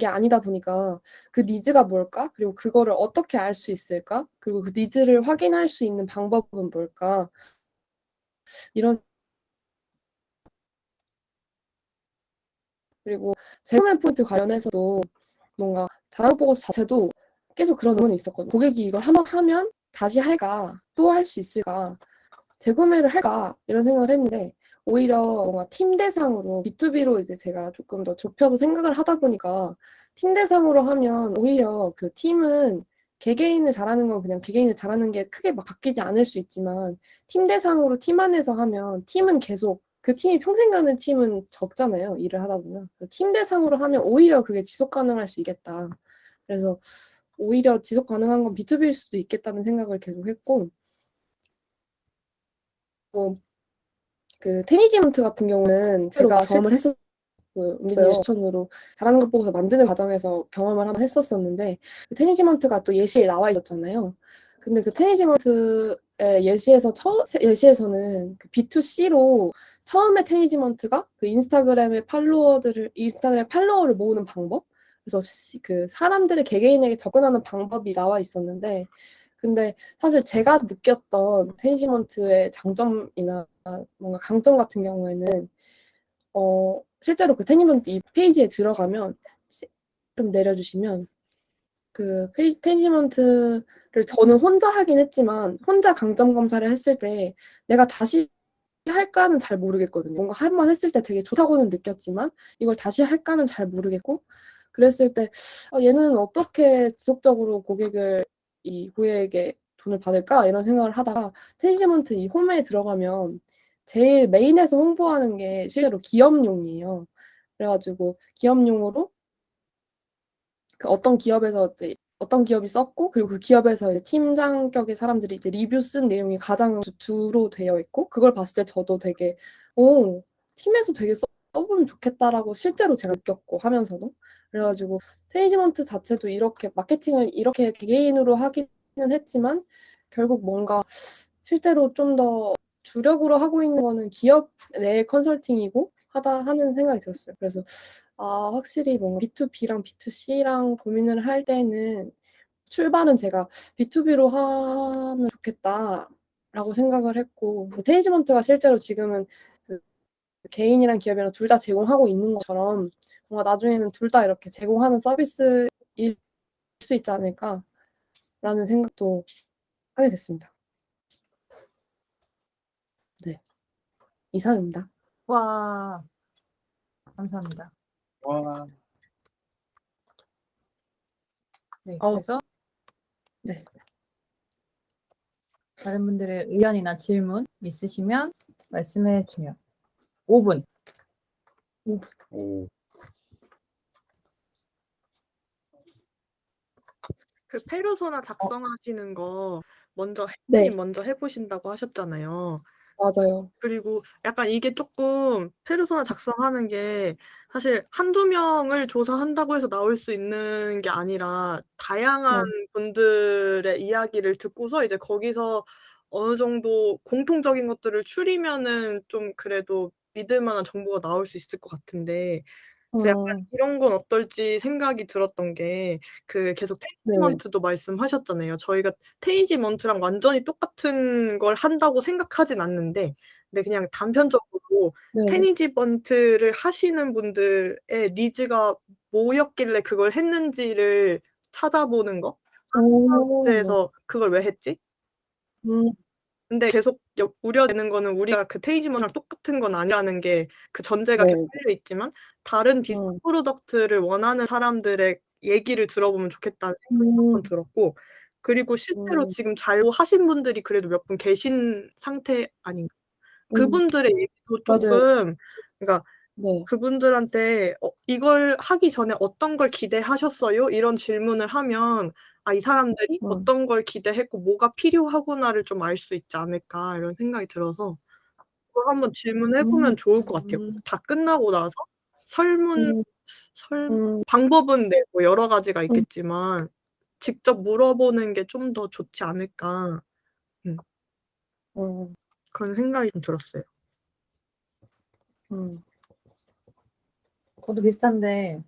게 아니다 보니까 그 니즈가 뭘까? 그리고 그거를 어떻게 알 수 있을까? 그리고 그 니즈를 확인할 수 있는 방법은 뭘까? 이런 그리고 제휴맨 포인트 관련해서도 뭔가 자랑 보고서 자체도 계속 그런 의문이 있었거든요. 고객이 이걸 한번 하면 다시 할까? 또 할 수 있을까? 재구매를 할까? 이런 생각을 했는데 오히려 뭔가 팀 대상으로 B2B로 이제 제가 조금 더 좁혀서 생각을 하다 보니까 팀 대상으로 하면 오히려 그 팀은 개개인을 잘하는 건 그냥 개개인을 잘하는 게 크게 막 바뀌지 않을 수 있지만 팀 대상으로 팀 안에서 하면 팀은 계속 그 팀이 평생 가는 팀은 적잖아요. 일을 하다 보면. 그래서 팀 대상으로 하면 오히려 그게 지속 가능할 수 있겠다. 그래서 오히려 지속 가능한 건 B2B일 수도 있겠다는 생각을 계속 했고 그 테니지먼트 같은 경우는 제가 경험을 했었어요. 은비님 추천으로 잘하는 것 보고서 만드는 과정에서 경험을 한번 했었었는데 그 테니지먼트가 또 예시에 나와 있었잖아요. 근데 그 테니지먼트의 예시에서는 그 B2C로 처음에 테니지먼트가 그 인스타그램 팔로워를 모으는 방법, 그래서 그 사람들의 개개인에게 접근하는 방법이 나와 있었는데, 근데 사실 제가 느꼈던 테니지먼트의 장점이나 뭔가 강점 같은 경우에는 실제로 그 테니지먼트 이 페이지에 들어가면 좀 내려주시면 그 테니지먼트를 저는 혼자 하긴 했지만 혼자 강점 검사를 했을 때 내가 다시 할까는 잘 모르겠거든요. 뭔가 한 번 했을 때 되게 좋다고는 느꼈지만 이걸 다시 할까는 잘 모르겠고 그랬을 때 얘는 어떻게 지속적으로 이 고객에게 돈을 받을까 이런 생각을 하다가 테니지먼트 이 홈에 들어가면 제일 메인에서 홍보하는 게 실제로 기업용이에요. 그래가지고 기업용으로 그 어떤 기업이 썼고 그리고 그 기업에서 이제 팀장격의 사람들이 이제 리뷰 쓴 내용이 가장 주로 되어 있고 그걸 봤을 때 저도 되게 팀에서 되게 써보면 좋겠다라고 실제로 제가 느꼈고 하면서도 그래가지고 테니지먼트 자체도 이렇게 마케팅을 이렇게 개개인으로 하기는 했지만 결국 뭔가 실제로 좀 더 주력으로 하고 있는 거는 기업 내 컨설팅이고 하는 생각이 들었어요. 그래서 확실히 뭔가 B2B랑 B2C랑 고민을 할 때는 출발은 제가 B2B로 하면 좋겠다라고 생각을 했고 테니지먼트가 실제로 지금은 그 개인이랑 기업이랑 둘 다 제공하고 있는 것처럼 뭔가 나중에는 둘 다 이렇게 제공하는 서비스일 수 있지 않을까라는 생각도 하게 됐습니다. 네, 이상입니다. 와, 감사합니다. 와, 네, 어. 그래서 네. 다른 분들의 의견이나 질문 있으시면 말씀해 주세요. 5분. 오. 그 페르소나 작성하시는 거 네. 혜진님 먼저 해보신다고 하셨잖아요. 맞아요. 그리고 약간 이게 조금 페르소나 작성하는 게 사실 한두 명을 조사한다고 해서 나올 수 있는 게 아니라 다양한 분들의 이야기를 듣고서 이제 거기서 어느 정도 공통적인 것들을 추리면은 좀 그래도 믿을 만한 정보가 나올 수 있을 것 같은데 그래서 약간 이런 건 어떨지 생각이 들었던 게 그 계속 테니지먼트도 말씀하셨잖아요. 저희가 테니지먼트랑 완전히 똑같은 걸 한다고 생각하진 않는데 근데 그냥 단편적으로 테니지먼트를 하시는 분들의 니즈가 뭐였길래 그걸 했는지를 찾아보는 거. 그래서 그걸 왜 했지? 근데 계속 우려되는 거는 우리가 그 테이지먼이랑 똑같은 건 아니라는 게 그 전제가 네. 계속 깔려 있지만 다른 비슷한 프로덕트를 원하는 사람들의 얘기를 들어보면 좋겠다는 생각이 한번 들었고, 그리고 실제로 지금 잔류하신 분들이 그래도 몇 분 계신 상태 아닌가. 그분들의 얘기도 맞아요. 조금, 그러니까 네. 그분들한테 이걸 하기 전에 어떤 걸 기대하셨어요? 이런 질문을 하면 이 사람들이 어떤 걸 기대했고 뭐가 필요하구나를 좀 알 수 있지 않을까 이런 생각이 들어서 그걸 한번 질문해 보면 좋을 것 같아요. 다 끝나고 나서 설문 방법은 네, 뭐 여러 가지가 있겠지만 직접 물어보는 게 좀 더 좋지 않을까. 그런 생각이 좀 들었어요. 저도 비슷한데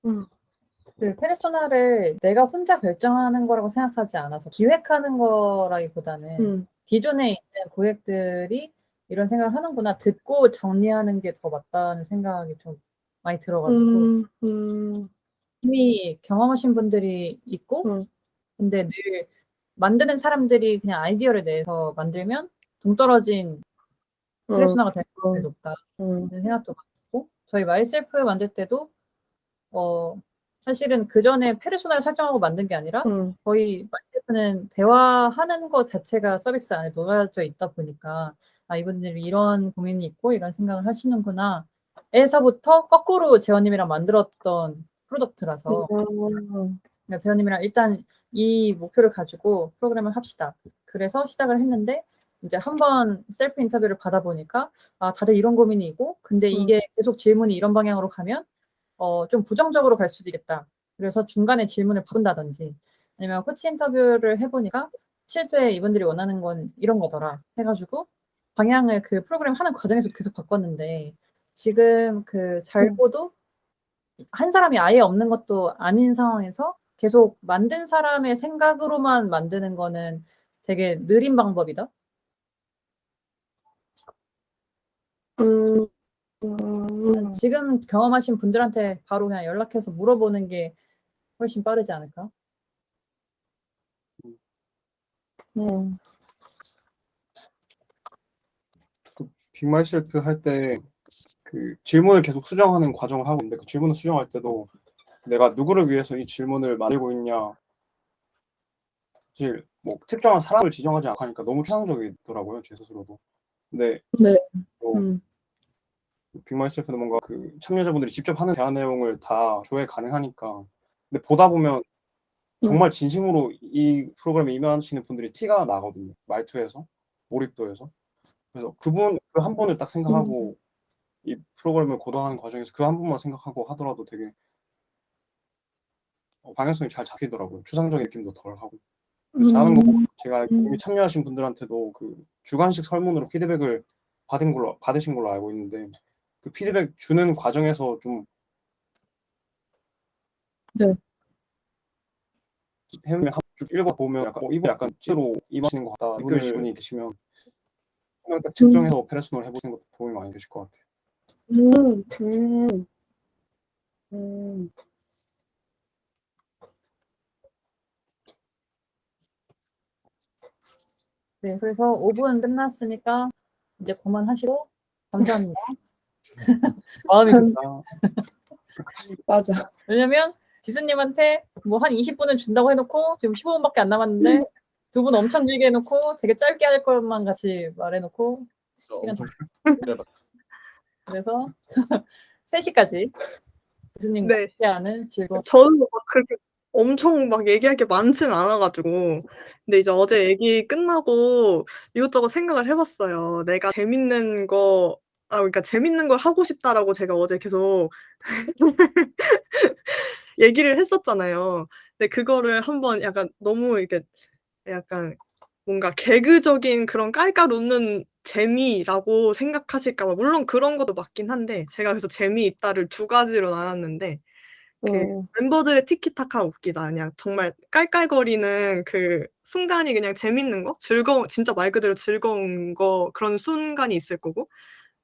그 페르소나를 내가 혼자 결정하는 거라고 생각하지 않아서 기획하는 거라기보다는 기존에 있는 고객들이 이런 생각을 하는구나 듣고 정리하는 게 더 맞다는 생각이 좀 많이 들어가지고 이미 경험하신 분들이 있고 근데 늘 만드는 사람들이 그냥 아이디어를 내서 만들면 동떨어진 페르소나가 될 가능성이 높다는 생각도 많고 저희 마이셀프 만들 때도 사실은 그전에 페르소나를 설정하고 만든 게 아니라 거의 마이셀프는 대화하는 것 자체가 서비스 안에 녹아져 있다 보니까 이분들이 이런 고민이 있고 이런 생각을 하시는구나 에서부터 거꾸로 재원님이랑 만들었던 프로덕트라서 그러니까 재원님이랑 일단 이 목표를 가지고 프로그램을 합시다. 그래서 시작을 했는데 이제 한번 셀프 인터뷰를 받아보니까 다들 이런 고민이 있고 근데 이게 계속 질문이 이런 방향으로 가면 좀 부정적으로 갈 수도 있겠다. 그래서 중간에 질문을 바꾼다든지 아니면 코치 인터뷰를 해보니까 실제 이분들이 원하는 건 이런 거더라 해가지고 방향을 그 프로그램 하는 과정에서 계속 바꿨는데 지금 그 잘보도 한 사람이 아예 없는 것도 아닌 상황에서 계속 만든 사람의 생각으로만 만드는 거는 되게 느린 방법이다. 지금 경험하신 분들한테 바로 그냥 연락해서 물어보는 게 훨씬 빠르지 않을까? 빅마이셀프 할 때 그 질문을 계속 수정하는 과정을 하고 있는데 그 질문을 수정할 때도 내가 누구를 위해서 이 질문을 만들고 있냐 사실 뭐 특정한 사람을 지정하지 않고 하니까 너무 추상적이더라고요 제 스스로도. 근데 빅마이셀프는 뭔가 그 참여자분들이 직접 하는 대화 내용을 다 조회 가능하니까 근데 보다 보면 정말 진심으로 이 프로그램에 임하시는 분들이 티가 나거든요. 말투에서 몰입도에서. 그래서 그 한 분을 딱 생각하고 이 프로그램을 고정하는 과정에서 그 한 분만 생각하고 하더라도 되게 방향성이 잘 잡히더라고요. 추상적인 느낌도 덜하고. 잘하는 거 보고 제가 이미 참여하신 분들한테도 그 주관식 설문으로 피드백을 받으신 걸로 알고 있는데 그 피드백 주는 과정에서 좀 해보면 쭉 읽어보면 약간 이분 약간 찌로 임하시는 것 같다 느껴지시는 분이 계시면 그냥 딱 측정해서 페르소나를 해보시는 것도 도움이 많이 되실 것 같아요. 네, 그래서 5분 끝났으니까 이제 그만하시고 감사합니다. 마음이 아, 맞아. 왜냐면 지수님한테 뭐 한 20분을 준다고 해놓고 지금 15분밖에 안 남았는데 두 분 엄청 길게 해놓고 되게 짧게 할 것만 같이 말해놓고 시간 엄청 그래서 3시까지 지수님과 네. 함께하는 즐거운 저는 막 그렇게 엄청 막 얘기할 게 많지는 않아가지고 근데 이제 어제 얘기 끝나고 이것저것 생각을 해봤어요. 내가 재밌는 거 그러니까 재밌는 걸 하고 싶다라고 제가 어제 계속 얘기를 했었잖아요. 근데 그거를 한번 약간 너무 이렇게 약간 뭔가 개그적인 그런 깔깔 웃는 재미라고 생각하실까 봐 물론 그런 것도 맞긴 한데 제가 그래서 재미있다를 2가지로 나눴는데 그 멤버들의 티키타카 웃기다. 그냥 정말 깔깔거리는 그 순간이 그냥 재밌는 거? 진짜 말 그대로 즐거운 거 그런 순간이 있을 거고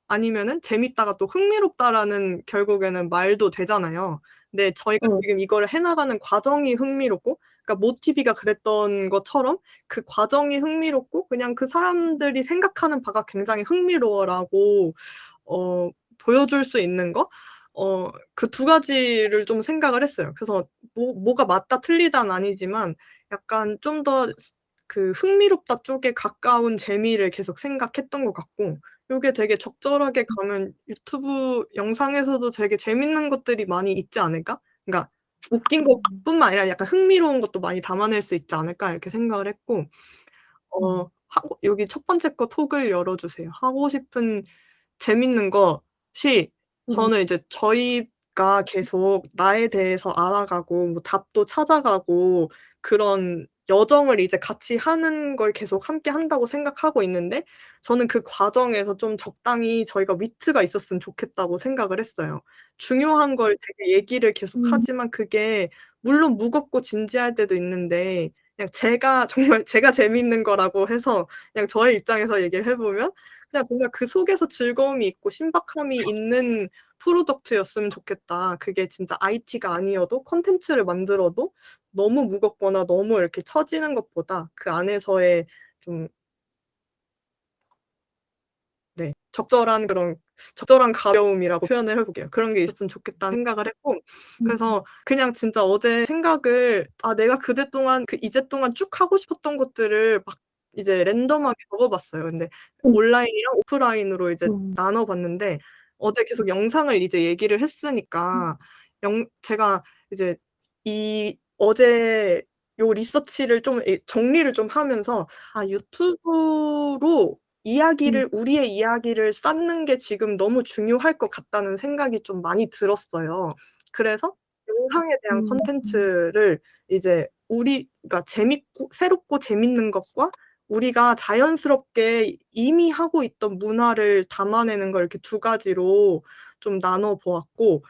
아니면은 재밌다가 또 흥미롭다라는 결국에는 말도 되잖아요. 근데 저희가 지금 이거를 해 나가는 과정이 흥미롭고 그러니까 모티비가 그랬던 것처럼 그 과정이 흥미롭고 그냥 그 사람들이 생각하는 바가 굉장히 흥미로워라고 보여줄 수 있는 거 그 두 가지를 좀 생각을 했어요. 그래서 뭐가 맞다 틀리다는 아니지만 약간 좀 더 그 흥미롭다 쪽에 가까운 재미를 계속 생각했던 것 같고 요게 되게 적절하게 가면 유튜브 영상에서도 되게 재밌는 것들이 많이 있지 않을까? 그러니까 웃긴 것뿐만 아니라 약간 흥미로운 것도 많이 담아낼 수 있지 않을까 이렇게 생각을 했고 여기 첫 번째 거 톡을 열어주세요. 하고 싶은 재밌는 것이 저는 이제 저희가 계속 나에 대해서 알아가고 뭐 답도 찾아가고 그런 여정을 이제 같이 하는 걸 계속 함께 한다고 생각하고 있는데 저는 그 과정에서 좀 적당히 저희가 위트가 있었으면 좋겠다고 생각을 했어요. 중요한 걸 되게 얘기를 계속 하지만 그게 물론 무겁고 진지할 때도 있는데 그냥 정말 제가 재밌는 거라고 해서 그냥 저의 입장에서 얘기를 해 보면 그냥 정말 그 속에서 즐거움이 있고 신박함이 있는 프로덕트였으면 좋겠다. 그게 진짜 IT가 아니어도 콘텐츠를 만들어도 너무 무겁거나 너무 이렇게 처지는 것보다 그 안에서의 좀 네, 적절한 가벼움이라고 표현을 해 볼게요. 그런 게 있었으면 좋겠다는 생각을 했고 그래서 그냥 진짜 어제 생각을 내가 이제 동안 쭉 하고 싶었던 것들을 막 이제 랜덤하게 적어 봤어요. 근데 온라인이랑 오프라인으로 이제 나눠 봤는데 어제 계속 영상을 이제 얘기를 했으니까 제가 이제 어제 요 리서치를 좀 정리를 좀 하면서 유튜브로 우리의 이야기를 쌓는 게 지금 너무 중요할 것 같다는 생각이 좀 많이 들었어요. 그래서 영상에 대한 콘텐츠를 이제 우리가 새롭고 재밌는 것과 우리가 자연스럽게 이미 하고 있던 문화를 담아내는 걸 이렇게 두 가지로 좀 나눠 보았고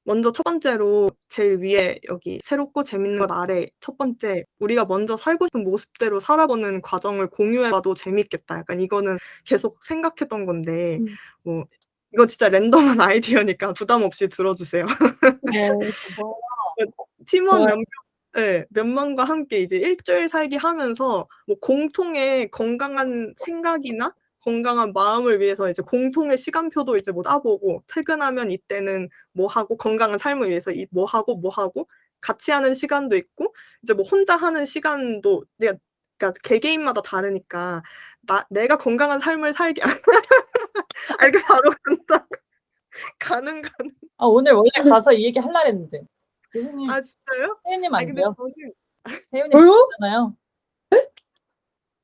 먼저 첫 번째로 제일 위에 여기 새롭고 재밌는 것 아래 첫 번째 우리가 먼저 살고 싶은 모습대로 살아보는 과정을 공유해봐도 재밌겠다. 약간 이거는 계속 생각했던 건데 뭐 이거 진짜 랜덤한 아이디어니까 부담 없이 들어주세요. 네. 팀원 몇 명과 함께 이제 일주일 살기 하면서 뭐 공통의 건강한 생각이나 건강한 마음을 위해서 이제 공통의 시간표도 이제 뭐 짜보고 퇴근하면 이때는 뭐 하고 건강한 삶을 위해서 뭐 하고 같이 하는 시간도 있고 이제 뭐 혼자 하는 시간도 그러니까 개개인마다 다르니까 내가 건강한 삶을 살기 이렇게 바로 간다. 가는. 오늘 원래 가서 이 얘기 하려고 했는데. 교수님, 진짜요? 혜윤님 안 근데 돼요? 저는 혜윤님 왜요? 바쁘잖아요.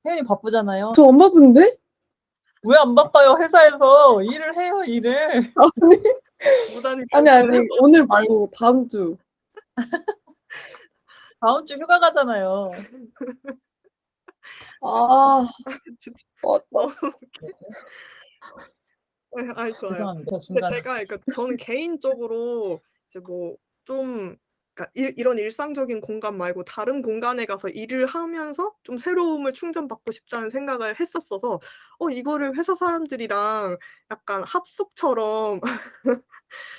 혜윤님 바쁘잖아요. 저 안 바쁜데? 왜 안 바빠요? 회사에서 일을 해요, 일을. 아니 오늘 말고 다음 주. 다음 주 휴가 가잖아요. 좋아요. 죄송합니다. 저 근데 중간에. 그러니까 저는 개인적으로 이제 뭐 좀 그러니까 이런 일상적인 공간 말고 다른 공간에 가서 일을 하면서 좀 새로움을 충전받고 싶다는 생각을 했었어서 이거를 회사 사람들이랑 약간 합숙처럼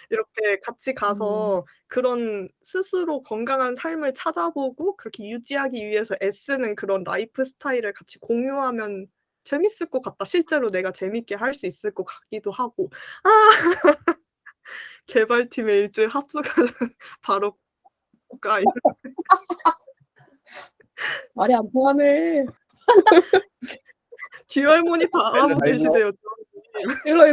이렇게 같이 가서 그런 스스로 건강한 삶을 찾아보고 그렇게 유지하기 위해서 애쓰는 그런 라이프 스타일을 같이 공유하면 재밌을 것 같다. 실제로 내가 재밌게 할 수 있을 것 같기도 하고. 개발팀의 일주일 합숙하는 바로 가. 말이 안 통하네. 듀얼몬이 바라보고 계시대요. 일로.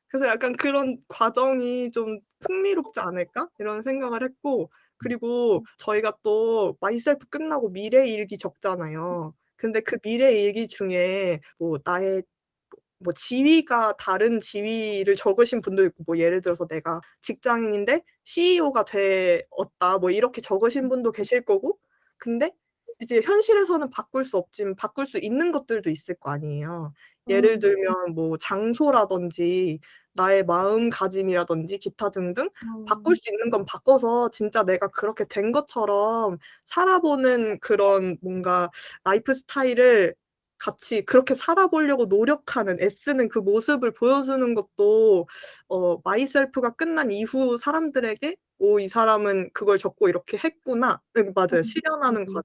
그래서 약간 그런 과정이 좀 흥미롭지 않을까? 이런 생각을 했고 그리고 저희가 또 마이셀프 끝나고 미래 일기 적잖아요. 근데 그 미래 일기 중에 뭐 나의 뭐 지위가 다른 지위를 적으신 분도 있고 뭐 예를 들어서 내가 직장인인데 CEO가 되었다 뭐 이렇게 적으신 분도 계실 거고 근데 이제 현실에서는 바꿀 수 없지만 바꿀 수 있는 것들도 있을 거 아니에요. 예를 들면 뭐 장소라든지 나의 마음가짐이라든지 기타 등등 바꿀 수 있는 건 바꿔서 진짜 내가 그렇게 된 것처럼 살아보는 그런 뭔가 라이프 스타일을 같이 그렇게 살아보려고 노력하는 애쓰는 그 모습을 보여주는 것도 마이셀프가 끝난 이후 사람들에게 이 사람은 그걸 적고 이렇게 했구나. 맞아요. 실현하는 과정.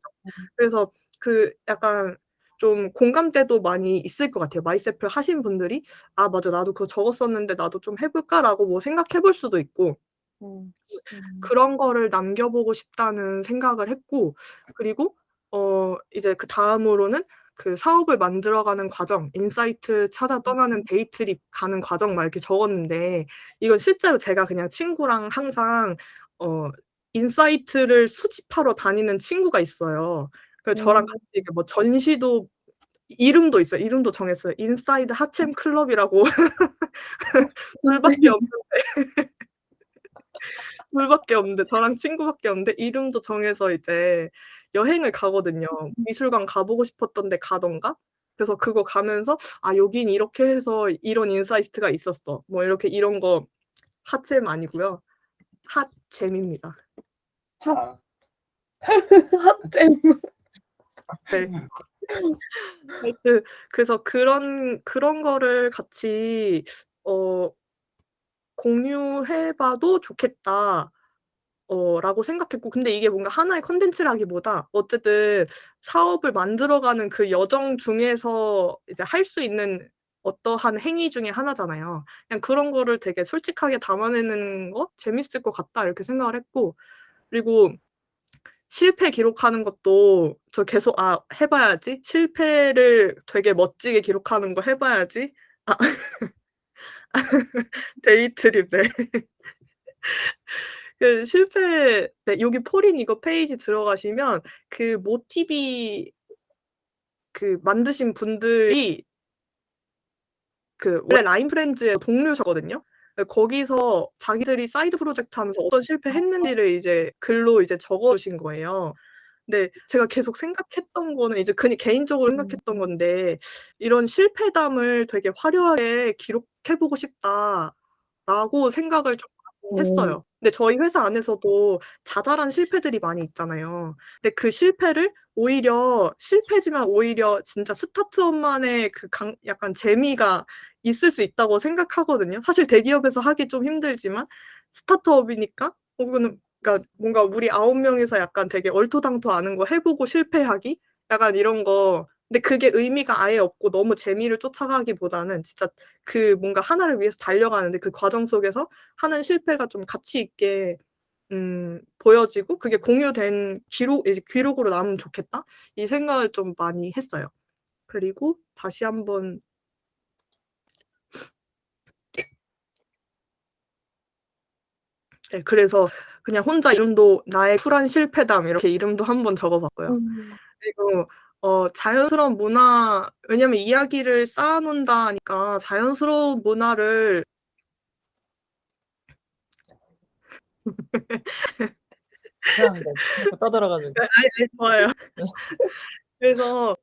그래서 그 약간 좀 공감대도 많이 있을 것 같아요. 마이셀프 하신 분들이 아 맞아 나도 그거 적었었는데 나도 좀 해볼까라고 뭐 생각해볼 수도 있고 그런 거를 남겨보고 싶다는 생각을 했고 그리고 이제 그 다음으로는 그 사업을 만들어가는 과정, 인사이트 찾아 떠나는 데이트립 가는 과정 막 이렇게 적었는데 이건 실제로 제가 그냥 친구랑 항상 인사이트를 수집하러 다니는 친구가 있어요. 그래서 저랑 같이 이렇게 뭐 전시도 이름도 있어요. 이름도 정했어요. 인사이드 하챔 클럽이라고 둘밖에 없는데 둘밖에 없는데 저랑 친구밖에 없는데 이름도 정해서 이제 여행을 가거든요. 미술관 가보고 싶었던 데 가던가. 그래서 그거 가면서 '아 여긴 이렇게 해서 이런 인사이트가 있었어.' 뭐 이렇게 이런 거 핫잼 아니고요. 핫잼입니다. 아, 핫잼. 네. 하여튼 그래서 그런 거를 같이 공유해 봐도 좋겠다. 라고 생각했고 근데 이게 뭔가 하나의 콘텐츠라기보다 어쨌든 사업을 만들어가는 그 여정 중에서 이제 할 수 있는 어떠한 행위 중에 하나잖아요. 그냥 그런 거를 되게 솔직하게 담아내는 거 재밌을 것 같다 이렇게 생각을 했고 그리고 실패 기록하는 것도 저 계속 '아 해 봐야지. 실패를 되게 멋지게 기록하는 거 해 봐야지.' 아 데이트립 네. 그 실패 네 여기 포린 이거 페이지 들어가시면 그 모티비 그 만드신 분들이 그 원래 라인 프렌즈의 동료셨거든요. 거기서 자기들이 사이드 프로젝트 하면서 어떤 실패했는지를 이제 글로 이제 적어 주신 거예요. 근데 제가 계속 생각했던 거는 이제 그냥 개인적으로 생각했던 건데 '이런 실패담을 되게 화려하게 기록해 보고 싶다.'라고 생각을 좀 했어요. 근데 저희 회사 안에서도 자잘한 실패들이 많이 있잖아요. 근데 그 실패를 오히려 실패지만 오히려 진짜 스타트업만의 그 약간 재미가 있을 수 있다고 생각하거든요. 사실 대기업에서 하기 좀 힘들지만 스타트업이니까 혹은 그러니까 뭔가 우리 9 명이서 약간 되게 얼토당토않은 거 해 보고 실패하기? 약간 이런 거 근데 그게 의미가 아예 없고 너무 재미를 쫓아가기보다는 진짜 그 뭔가 하나를 위해서 달려가는데 그 과정 속에서 하는 실패가 좀 가치 있게 보여지고 그게 공유된 기록으로 남으면 좋겠다? 이 생각을 좀 많이 했어요. 그리고 다시 한번 네 그래서 그냥 혼자 이름도 나의 쿨한 실패담 이렇게 이름도 한번 적어 봤고요. 그리고 자연스러운 문화 왜냐면 이야기를 쌓아 놓는다니까 자연스러운 문화를 이상한데 자꾸 떠들어가지고. 아니 좋아요. 그래서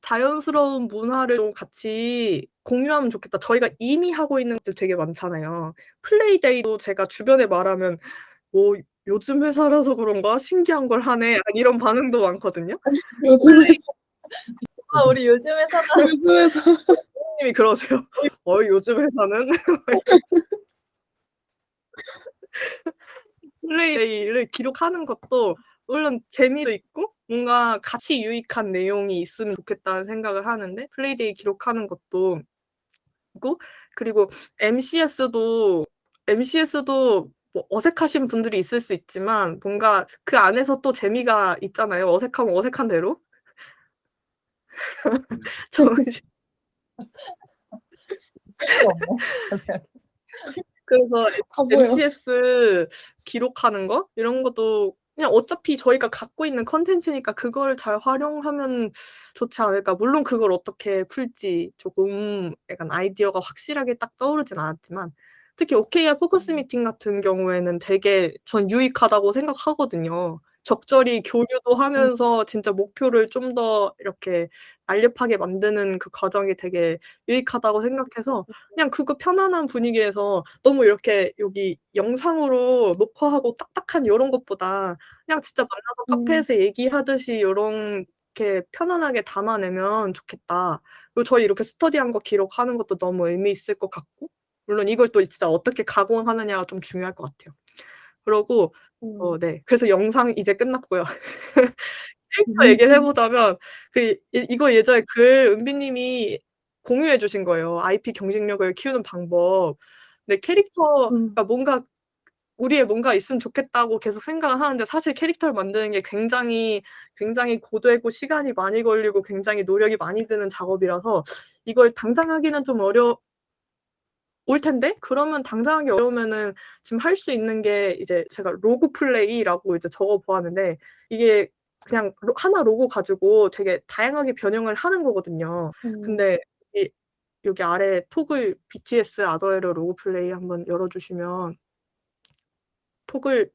자연스러운 문화를 좀 같이 공유하면 좋겠다. 저희가 이미 하고 있는 것들 되게 많잖아요. 플레이데이도 제가 주변에 말하면 "뭐 요즘 회사라서 그런가 신기한 걸 하네." 약간 이런 반응도 많거든요. 요즘 회사 아 우리 요즘 회사다. 요즘 회사 님이 그러세요. 요즘 회사는 플레이데이를 기록하는 것도 물론 재미도 있고 뭔가 가치 유익한 내용이 있으면 좋겠다는 생각을 하는데 플레이데이 기록하는 것도 있고 그리고 MCS도 뭐 어색하신 분들이 있을 수 있지만 뭔가 그 안에서 또 재미가 있잖아요. 어색하면 어색한 대로. 저는 쓸수 없네. 자세하게. 그래서 다 보여. MCS 기록하는 거 이런 것도 그냥 어차피 저희가 갖고 있는 컨텐츠니까 그걸 잘 활용하면 좋지 않을까. 물론 그걸 어떻게 풀지 조금 약간 아이디어가 확실하게 딱 떠오르진 않았지만 특히 OKR 포커스 미팅 같은 경우에는 되게 전 유익하다고 생각하거든요. 적절히 교류도 하면서 진짜 목표를 좀 더 이렇게 날렵하게 만드는 그 과정이 되게 유익하다고 생각해서 그냥 그거 편안한 분위기에서 너무 이렇게 여기 영상으로 녹화하고 딱딱한 요런 것보다 그냥 진짜 만나서 카페에서 얘기하듯이 요런 이렇게 편안하게 담아내면 좋겠다. 그리고 저희 이렇게 스터디한 거 기록하는 것도 너무 의미 있을 것 같고, 물론 이걸 또 진짜 어떻게 각오하느냐가 좀 중요할 것 같아요. 그러고 네. 그래서 영상 이제 끝났고요. 캐릭터 얘기를 해보자면 이거 예전에 글 은비님이 공유해 주신 거예요. IP 경쟁력을 키우는 방법. 근데 캐릭터가 뭔가 우리의 뭔가 있으면 좋겠다고 계속 생각을 하는데 사실 캐릭터를 만드는 게 굉장히 고되고 시간이 많이 걸리고 굉장히 노력이 많이 드는 작업이라서 이걸 당장 하기는 좀 올 텐데 그러면 당장 하기 어려우면은 지금 할 수 있는 게 이제 제가 로고 플레이라고 이제 적어 보았는데 이게 그냥 하나 로고 가지고 되게 다양하게 변형을 하는 거거든요. 근데 여기 아래 톡을 BTS 아더에러 로고 플레이 한번 열어주시면 톡을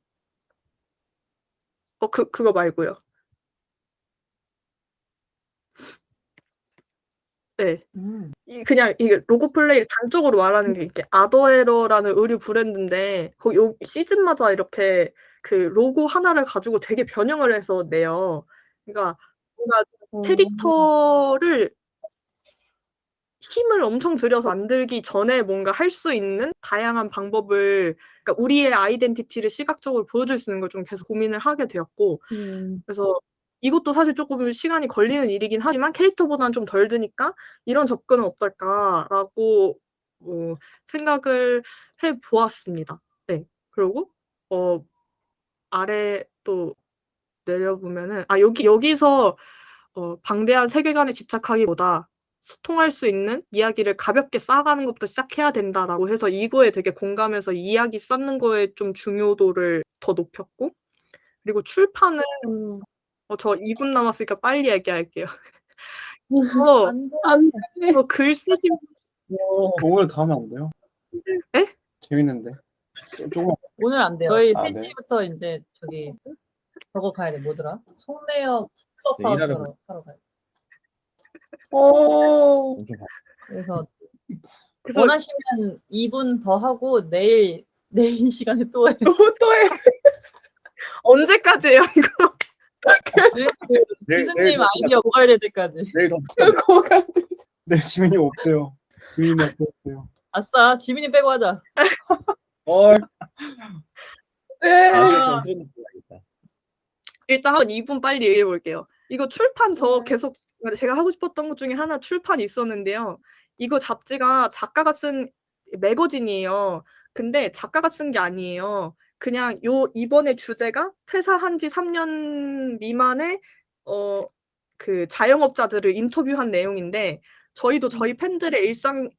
그거 말고요. 네. 그냥 이게 로고 플레이를 단적으로 말하는 게 이렇게 아더에러라는 의류 브랜드인데 요 시즌마다 이렇게 그 로고 하나를 가지고 되게 변형을 해서 내요. 그러니까 뭔가 캐릭터를 힘을 엄청 들여서 만들기 전에 뭔가 할 수 있는 다양한 방법을 그러니까 우리의 아이덴티티를 시각적으로 보여줄 수 있는 걸 좀 계속 고민을 하게 되었고 그래서 이것도 사실 조금 시간이 걸리는 일이긴 하지만 캐릭터보다는 좀 덜 드니까 '이런 접근은 어떨까?'라고 생각을 해 보았습니다. 네. 그리고 아래 또 내려보면은 여기서 방대한 세계관에 집착하기보다 소통할 수 있는 이야기를 가볍게 쌓아가는 것부터 시작해야 된다라고 해서 이거에 되게 공감해서 이야기 쌓는 거에 좀 중요도를 더 높였고 그리고 출판은 저 2분 남았으니까 빨리 얘기할게요. 안 돼. 안 돼. 글 쓰시면 오늘 더 하면 안 돼요? 에? 재밌는데. 조금 오늘 안 돼요. 저희 네. 3시부터 이제 저거 가야 돼. 뭐더라? 송내역 네, 일하러 클럽하우스로 하러 가요. 엄청 그래서 그래서 원하시면 2분 더 하고 내일 이 시간에 또 해요. 또 해. 언제까지예요 이거? 교수님 아이디어 고갈될 때까지. 내일 더 네, 지민이 없대요. 지민이 없대요. 아싸, 지민이 빼고 하자. 전투는 해야겠다. 일단 한 2분 빨리 얘기해 볼게요. 이거 출판 계속 제가 하고 싶었던 것 중에 하나 출판이 있었는데요. 이거 잡지가 작가가 쓴 매거진이에요. 근데 작가가 쓴 게 아니에요. 그냥 이번에 주제가 퇴사한 지 3년 미만의 그 자영업자들을 인터뷰한 내용인데 저희도 저희 팬들의 일상에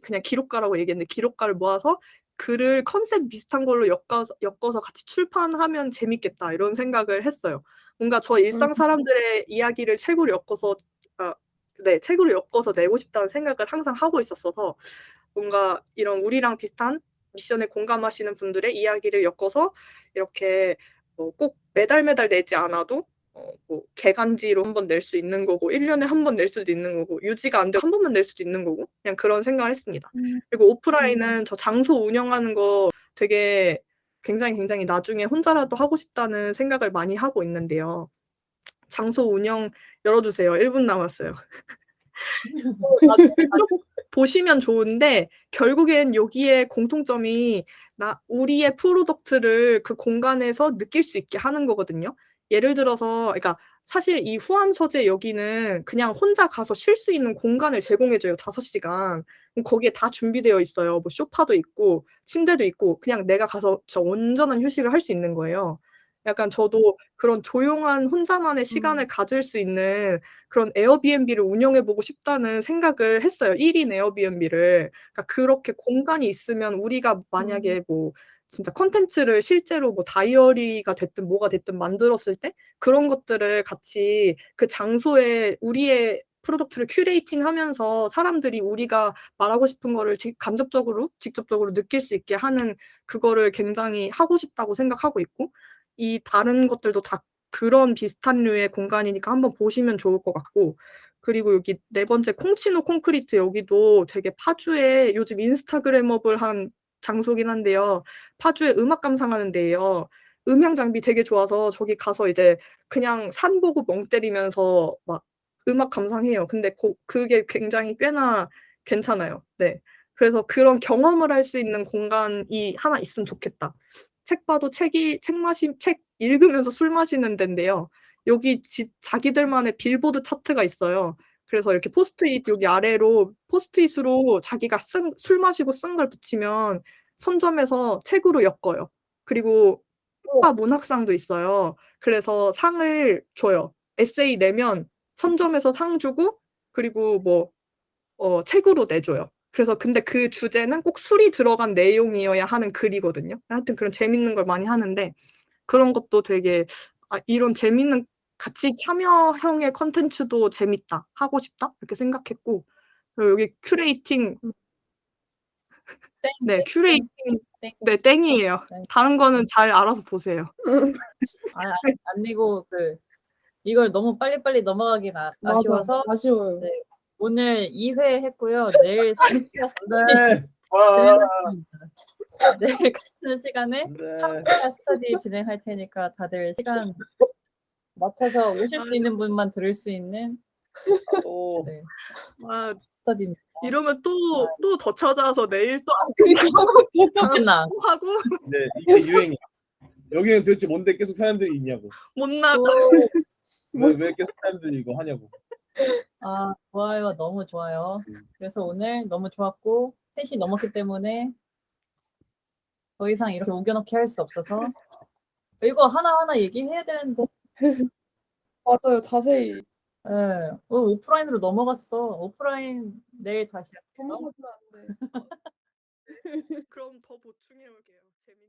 그냥 기록가라고 얘기했는데 기록가를 모아서 글을 컨셉 비슷한 걸로 엮어서 같이 출판하면 재밌겠다 이런 생각을 했어요. 뭔가 저 일상 사람들의 이야기를 책으로 엮어서 내고 싶다는 생각을 항상 하고 있었어서 뭔가 이런 우리랑 비슷한 미션에 공감하시는 분들의 이야기를 엮어서 이렇게 꼭 매달 내지 않아도 개간지로 한번 낼 수 있는 거고 1년에 한 번 낼 수도 있는 거고 유지가 안 되고 한 번만 낼 수도 있는 거고 그냥 그런 생각을 했습니다. 그리고 오프라인은 저 장소 운영하는 거 되게 굉장히 나중에 혼자라도 하고 싶다는 생각을 많이 하고 있는데요. 장소 운영 열어주세요. 1분 남았어요. 보시면 좋은데 결국엔 여기에 공통점이 우리의 프로덕트를 그 공간에서 느낄 수 있게 하는 거거든요. 예를 들어서 그러니까 사실 이 후암 서재 여기는 그냥 혼자 가서 쉴 수 있는 공간을 제공해줘요. 5시간. 거기에 다 준비되어 있어요. 뭐 소파도 있고 침대도 있고 그냥 내가 가서 저 온전한 휴식을 할 수 있는 거예요. 약간 저도 그런 조용한 혼자만의 시간을 가질 수 있는 그런 에어비앤비를 운영해보고 싶다는 생각을 했어요. 1인 에어비앤비를. 그러니까 그렇게 공간이 있으면 우리가 만약에 뭐 진짜 컨텐츠를 실제로 뭐 다이어리가 됐든 뭐가 됐든 만들었을 때 그런 것들을 같이 그 장소에 우리의 프로덕트를 큐레이팅 하면서 사람들이 우리가 말하고 싶은 거를 직접적으로 느낄 수 있게 하는 그거를 굉장히 하고 싶다고 생각하고 있고 이 다른 것들도 다 그런 비슷한 류의 공간이니까 한번 보시면 좋을 것 같고 그리고 여기 4번째 콩치노 콘크리트 여기도 되게 파주에 요즘 인스타그램업을 한 장소긴 한데요. 파주에 음악 감상하는 데예요. 음향 장비 되게 좋아서 저기 가서 이제 그냥 산 보고 멍 때리면서 막 음악 감상해요. 근데 그게 굉장히 꽤나 괜찮아요. 네. 그래서 그런 경험을 할 수 있는 공간이 하나 있으면 좋겠다. 책 봐도 책 읽으면서 술 마시는 데인데요. 여기 자기들만의 빌보드 차트가 있어요. 그래서 이렇게 포스트잇 여기 아래로 포스트잇으로 자기가 술 마시고 쓴 걸 붙이면 선점해서 책으로 엮어요. 그리고 문학상도 있어요. 그래서 상을 줘요. 에세이 내면 선점해서 상 주고 그리고 뭐 책으로 내줘요. 그래서 근데 그 주제는 꼭 술이 들어간 내용이어야 하는 글이거든요. 하여튼 그런 재밌는 걸 많이 하는데 그런 것도 되게 이런 재밌는 같이 참여형의 컨텐츠도 재밌다, 하고 싶다 이렇게 생각했고 그리고 여기 큐레이팅 땡, 네, 큐레이팅 땡. 네, 땡이에요. 네. 다른 거는 잘 알아서 보세요. 아니고 이걸 너무 빨리빨리 넘어가긴 맞아. 아쉬워서 아쉬워요. 네. 오늘 2회 했고요. 내일 3회 네. 내일 같은 시간에 네. 카페 스터디 진행할 테니까 다들 시간 맞춰서 오실 수 있는 분만 들을 수 있는 또 네, 와, 스터디입니다. 이러면 또 더 찾아서 내일 또 그렇구나. 하고 네, 이게 유행이야. 여기는 도대체 뭔데 계속 사람들이 있냐고. 못 나가. 왜 계속 사람들이 이거 하냐고. 좋아요. 너무 좋아요. 그래서 오늘 너무 좋았고 3시 넘었기 때문에 더 이상 이렇게 우겨넣기 할 수 없어서 이거 하나하나 얘기해야 되는데 맞아요. 자세히. 네. 오프라인으로 넘어갔어. 오프라인 내일 다시 할게요. 넘어가면 안 돼. 그럼 더 보충해 올게요. 재밌.